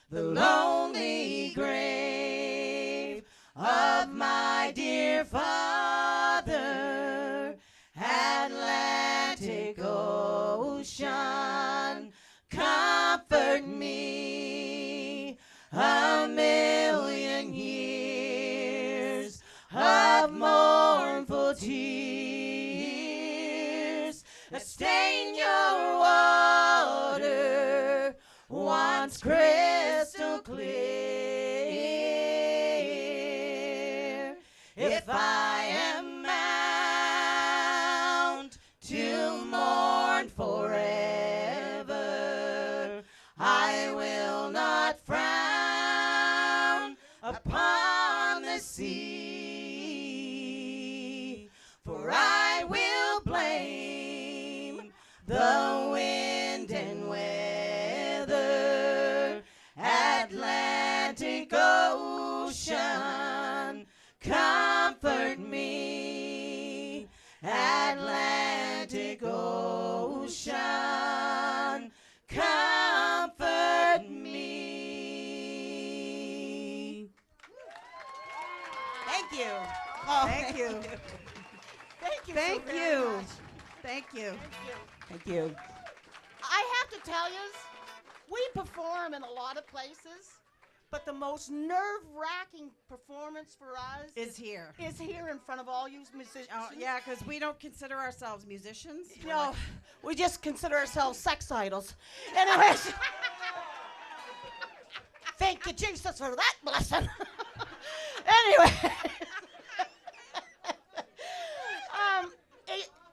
the lonely grave of my dear father, Atlantic Ocean, comfort me. A million years of mournful tears stain your water once crystal clear. If I am bound to mourn forever, I will not frown upon the sea, for I will blame the wind and weather. Atlantic Ocean, comfort me. Atlantic Ocean, comfort me. Thank you. Oh, Thank you. Thank you. Thank so very you. much. Thank you. Thank you. I have to tell you, we perform in a lot of places, but the most nerve-wracking performance for us Is here. Is here in front of all you musicians. Oh, yeah, because we don't consider ourselves musicians. We're No, like- we just consider ourselves sex idols. Anyways, thank you, Jesus, for that blessing. Anyway,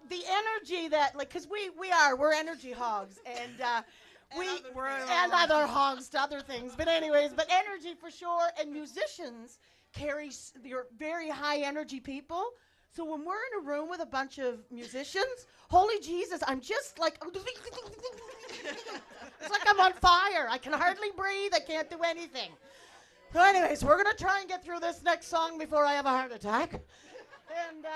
the energy that, like, because we're energy hogs, and and other hogs to other things. But anyways, but energy for sure, and musicians you're very high energy people. So when we're in a room with a bunch of musicians, holy Jesus, I'm just like, it's like I'm on fire. I can hardly breathe. I can't do anything. So anyways, we're going to try and get through this next song before I have a heart attack. And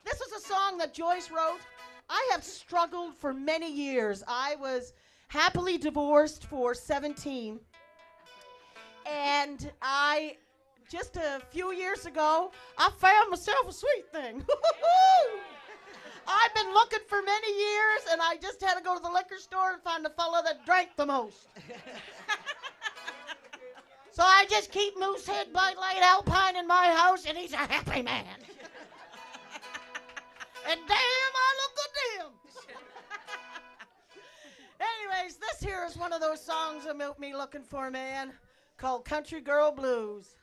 this is a song that Joyce wrote. I have struggled for many years. I was happily divorced for 17. And just a few years ago, I found myself a sweet thing. I've been looking for many years, and I just had to go to the liquor store and find the fella that drank the most. So I just keep Moosehead Bud Light Alpine in my house, and he's a happy man. And damn, I look good to him. Anyways, this here is one of those songs about me looking for a man called Country Girl Blues.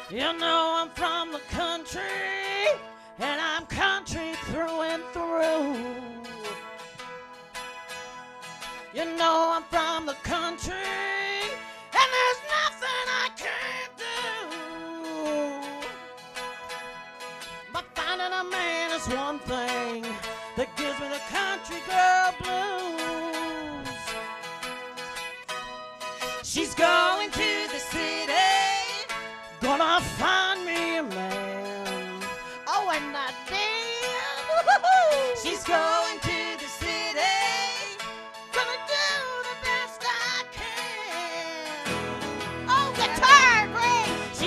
You know I'm from the country, and I'm country through and through. You know I'm from the country, and there's nothing I can't do. But finding a man is one thing that gives me the country girl blues. She's going to the city, gonna find me a man. Oh, and that damn, she's going to the city, gonna do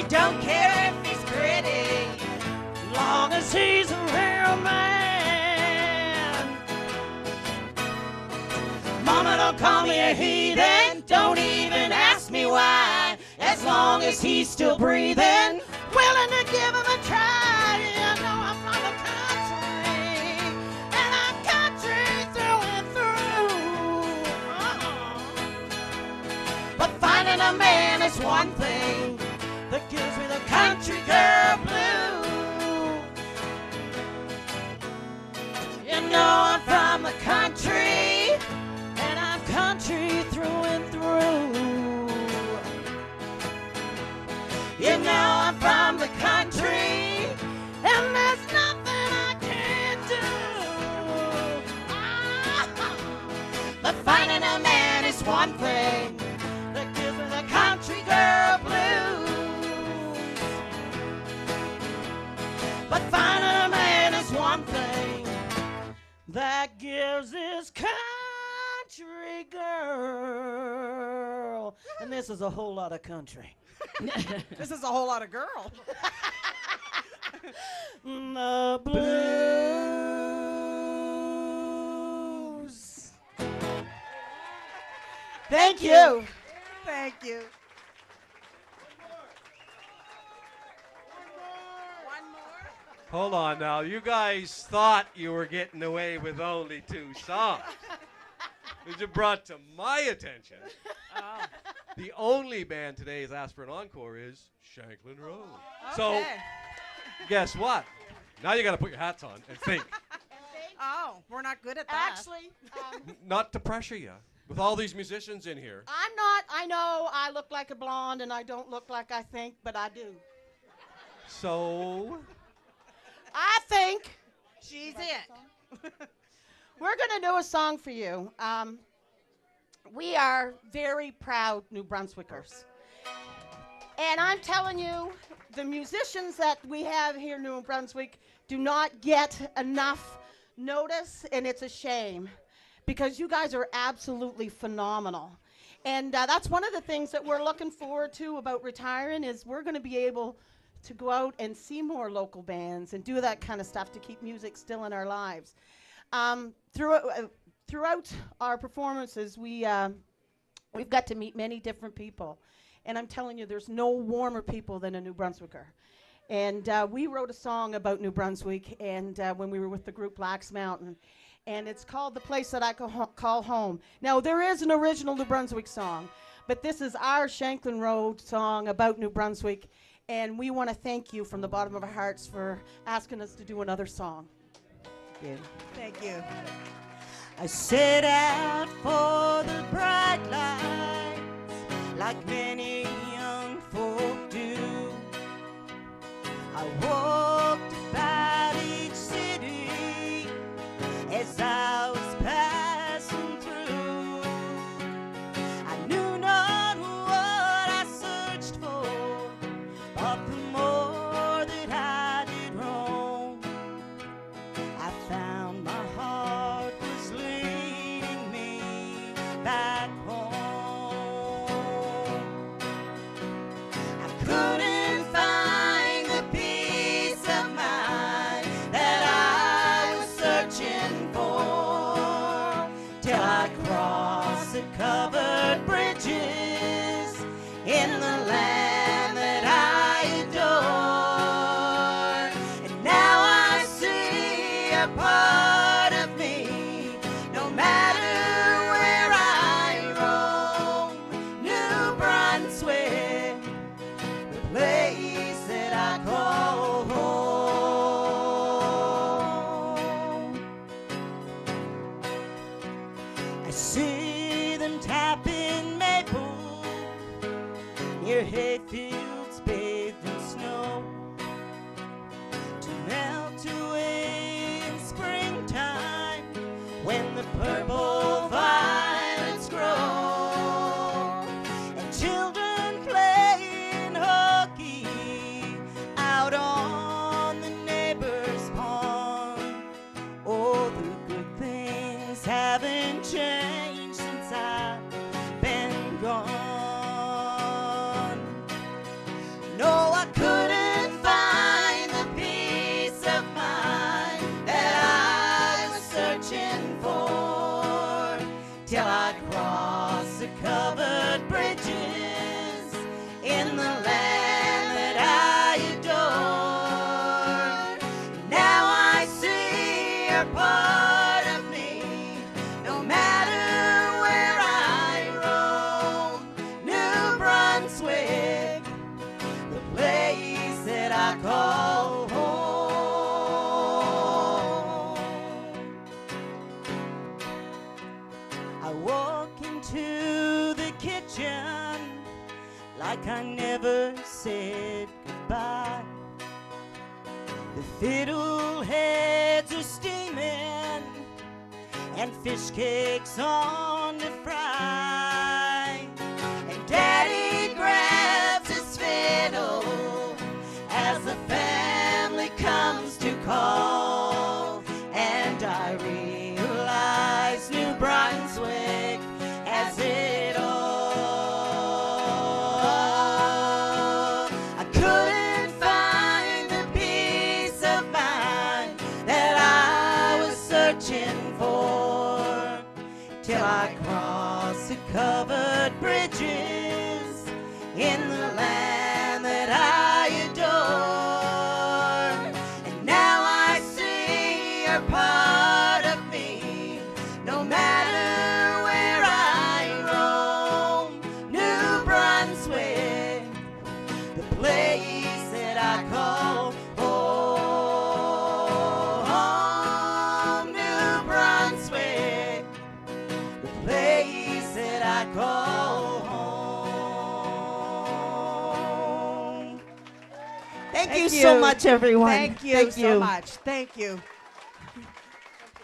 don't care if he's pretty, long as he's a real man. Mama, don't call me a heathen, don't even ask me why. As long as he's still breathing, willing to give him a try. You know I'm from the country, and I'm country through and through. But finding a man is one thing that gives me the country girl blues. You know I'm from the country, and I'm country through and through. You know I'm from the country, and there's nothing I can't do. But finding a man is one thing that gives me the country girl blues. But finding a man is one thing that gives this country girl. And this is a whole lot of country. This is a whole lot of girl. The blues. Thank you. Thank you. Hold on now. You guys thought you were getting away with only 2 songs. Which you brought to my attention. The only band today has asked for an encore is Shanklin Road. So, guess what? Now you got to put your hats on and think. Oh, we're not good at that. Actually, Not to pressure you. With all these musicians in here. I'm not. I know I look like a blonde and I don't look like I think, but I do. So, I think she's it. We're going to do a song for you. We are very proud New Brunswickers. And I'm telling you, the musicians that we have here in New Brunswick do not get enough notice, and it's a shame because you guys are absolutely phenomenal. And that's one of the things that we're looking forward to about retiring is we're going to be able to go out and see more local bands and do that kind of stuff to keep music still in our lives. Throughout our performances, we've got to meet many different people. And I'm telling you, there's no warmer people than a New Brunswicker. And we wrote a song about New Brunswick and when we were with the group Black's Mountain. And it's called The Place That I Call Home. Now, there is an original New Brunswick song, but this is our Shanklin Road song about New Brunswick. And we want to thank you from the bottom of our hearts for asking us to do another song. Thank you. Thank you. I set out for the bright lights like many young folk do. I walked about each city as I was passing through. I knew not what I searched for, but the more that I did roam, I found my heart was leading me back home. I couldn't find the peace of mind that I was searching for till I crossed the covered bridges in the land that I adore. And now I see a part of me, no matter where I roam. New Brunswick, the place that I call home. I see them tapping maple near hayfields bathed in snow to melt away in springtime when the purple violets grow, and children playing hockey out on the neighbor's pond. Oh, the good things haven't changed since I've been gone. cross the covered bridges in the land that I adore. Now I see you're part of me, no matter where I roam. New Brunswick, the place that I call home. I walk into the kitchen like I never said goodbye. The fiddle heads are steaming and fish cakes on the fry. And Daddy grabs his fiddle as the family comes to call. And I realize New Brunswick has it all. I couldn't find the peace of mind that I was searching for till I crossed the covered bridges in the land that I adore. And now I see you're part of me, no matter where I roam. New Brunswick, the place that I call home. New Brunswick, the place that I call home. Thank you so much, everyone. Thank you so much. Thank you.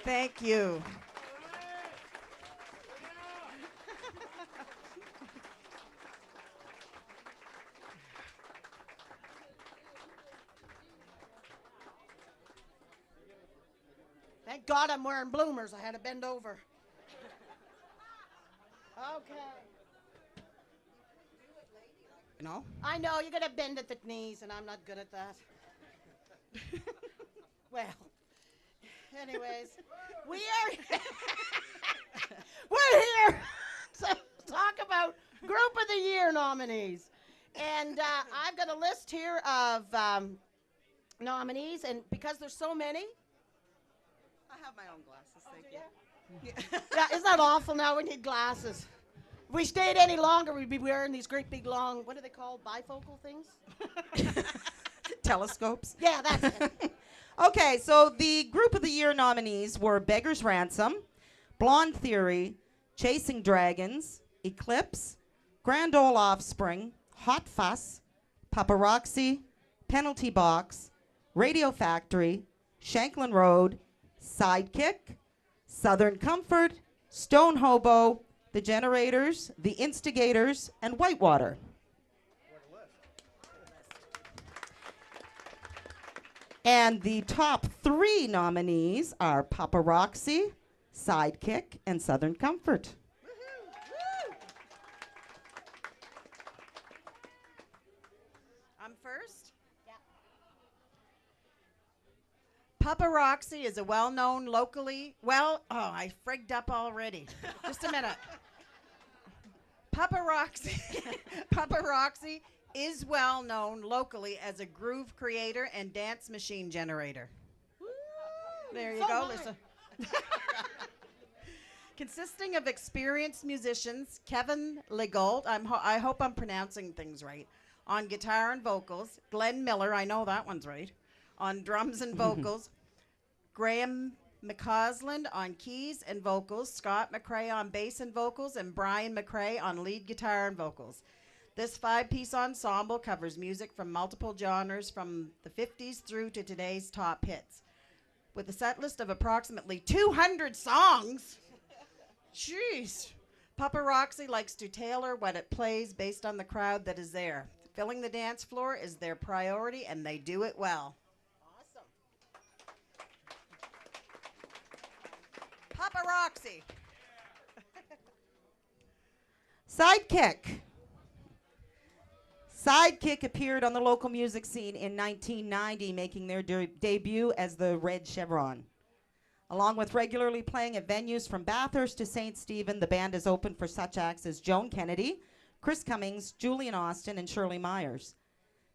Thank you. Thank God I'm wearing bloomers. I had to bend over. Okay. You know? I know, you're going to bend at the knees, and I'm not good at that. Well, anyways, we're here to talk about Group of the Year nominees. And I've got a list here of nominees, and because there's so many. I have my own glasses, thank you. Yeah, isn't that awful now? We need glasses. If we stayed any longer, we'd be wearing these great big long, what are they called, bifocal things? Telescopes. Yeah, that's it. Okay, so the Group of the Year nominees were Beggar's Ransom, Blonde Theory, Chasing Dragons, Eclipse, Grand Old Offspring, Hot Fuss, Paparazzi, Penalty Box, Radio Factory, Shanklin Road, Sidekick, Southern Comfort, Stone Hobo, The Generators, The Instigators, and Whitewater. And the top 3 nominees are Paparazzi, Sidekick, and Southern Comfort. I'm first? Paparazzi is a well-known locally, I frigged up already. Just a minute. Paparazzi is well known locally as a groove creator and dance machine generator. There you go, Lisa. Consisting of experienced musicians, Kevin Legault, I hope I'm pronouncing things right, on guitar and vocals, Glenn Miller, I know that one's right, on drums and vocals, Graham McCausland on keys and vocals, Scott McRae on bass and vocals, and Brian McRae on lead guitar and vocals. This 5-piece ensemble covers music from multiple genres from the 50s through to today's top hits. With a set list of approximately 200 songs, jeez, Paparazzi likes to tailor what it plays based on the crowd that is there. Filling the dance floor is their priority, and they do it well. Paparazzi. Sidekick. Sidekick appeared on the local music scene in 1990, making their debut as the Red Chevron. Along with regularly playing at venues from Bathurst to St. Stephen, the band is open for such acts as Joan Kennedy, Chris Cummings, Julian Austin, and Shirley Myers.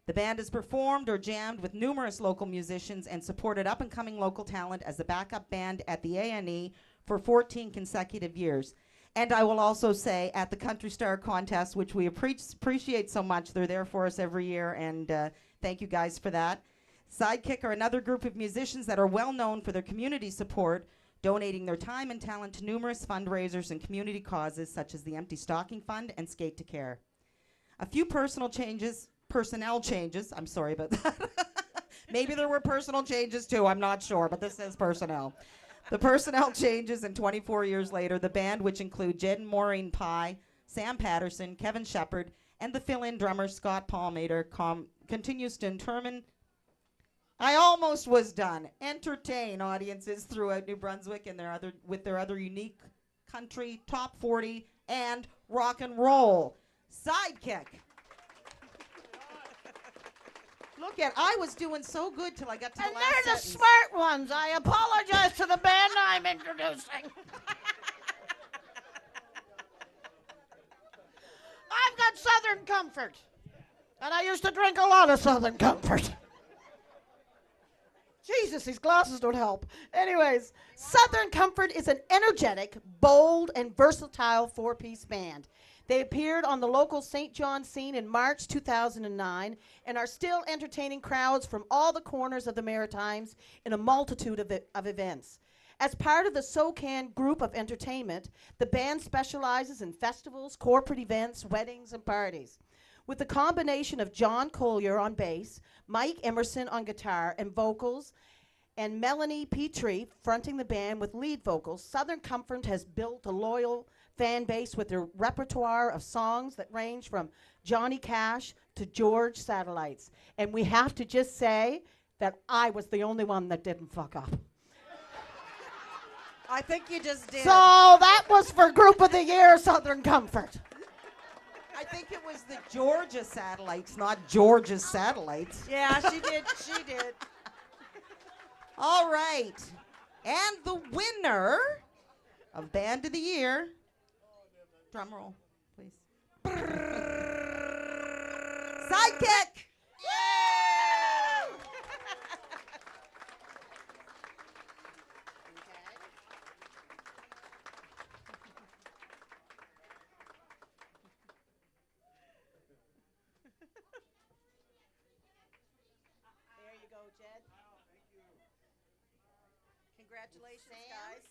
The band has performed or jammed with numerous local musicians and supported up-and-coming local talent as the backup band at the A&E for 14 consecutive years. And I will also say at the Country Star Contest, which we appreciate so much. They're there for us every year, and thank you guys for that. Sidekick are another group of musicians that are well known for their community support, donating their time and talent to numerous fundraisers and community causes such as the Empty Stocking Fund and Skate to Care. A few personnel changes, I'm sorry about that. Maybe there were personal changes too, I'm not sure, but this says personnel. The personnel changes, and 24 years later, the band, which include Jed and Morin Pie, Sam Patterson, Kevin Shepard, and the fill-in drummer Scott Palmater, continues to entertain audiences throughout New Brunswick and with their other unique country, top 40, and rock and roll. Sidekick. Look at, I was doing so good till I got to the last they're sentence. the smart ones. I apologize to the band I'm introducing. I've got Southern Comfort, and I used to drink a lot of Southern Comfort. Jesus, these glasses don't help. Anyways, Southern Comfort is an energetic, bold, and versatile four-piece band. They appeared on the local St. John scene in March 2009 and are still entertaining crowds from all the corners of the Maritimes in a multitude of events. As part of the SOCAN group of entertainment, the band specializes in festivals, corporate events, weddings, and parties. With the combination of John Collier on bass, Mike Emerson on guitar and vocals, and Melanie Petrie fronting the band with lead vocals, Southern Comfort has built a loyal fan base with their repertoire of songs that range from Johnny Cash to George Satellites. And we have to just say that I was the only one that didn't fuck up. I think you just did. So that was for Group of the Year, Southern Comfort. I think it was the Georgia Satellites, not Georgia's Satellites. Yeah, she did. She did. All right. And the winner of Band of the Year, drum roll, please. Sidekick. There you go, Jed. Congratulations, guys.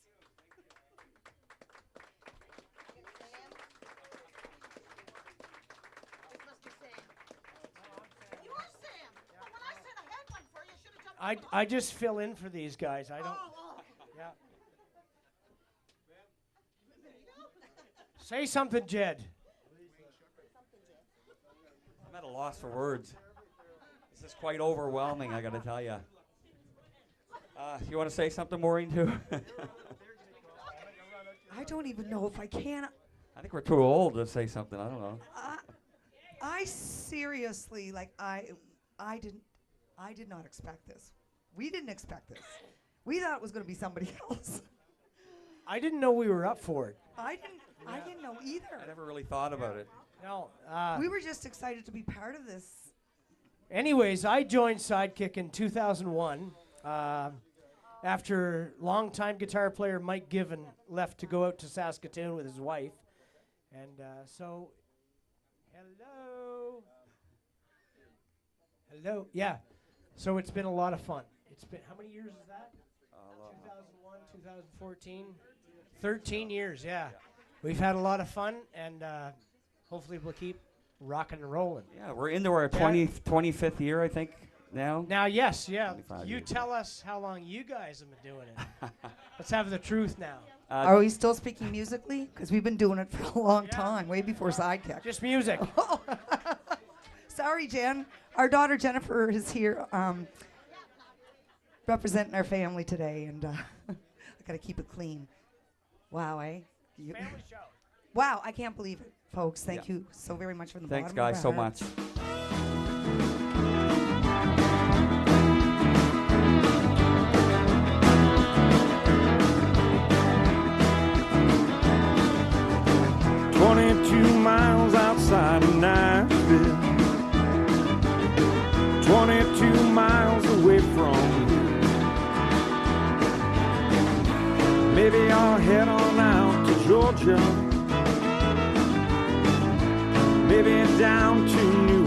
I just fill in for these guys. I don't. Yeah. Say something, Jed. I'm at a loss for words. This is quite overwhelming, I gotta tell you. You want to say something, Maureen, too? I don't even know if I can. I think we're too old to say something. I don't know. I seriously, like, I did not expect this. We didn't expect this. We thought it was going to be somebody else. I didn't know we were up for it. I didn't know either. I never really thought about it. No. We were just excited to be part of this. Anyways, I joined Sidekick in 2001 after longtime guitar player Mike Given left to go out to Saskatoon with his wife. And so, hello. Yeah. So it's been a lot of fun. It's been, how many years is that? 2001, 2014, 13 years, yeah. We've had a lot of fun, and hopefully we'll keep rocking and rolling. Yeah, we're into our 25th year, I think, now. Now, yes, yeah. You years. tell us how long you guys have been doing it. Let's have the truth now. Are we still speaking musically? Because we've been doing it for a long time, way before Sidekick. Just music. Sorry, Jen. Our daughter Jennifer is here representing our family today, and I got to keep it clean. Wow, eh? Family show. Wow, I can't believe it, folks. Thank you so very much from the Thanks, bottom guys, of so our much. hearts. 22 miles outside of Nashville, 22 miles away from here. Maybe I'll head on out to Georgia, maybe down to New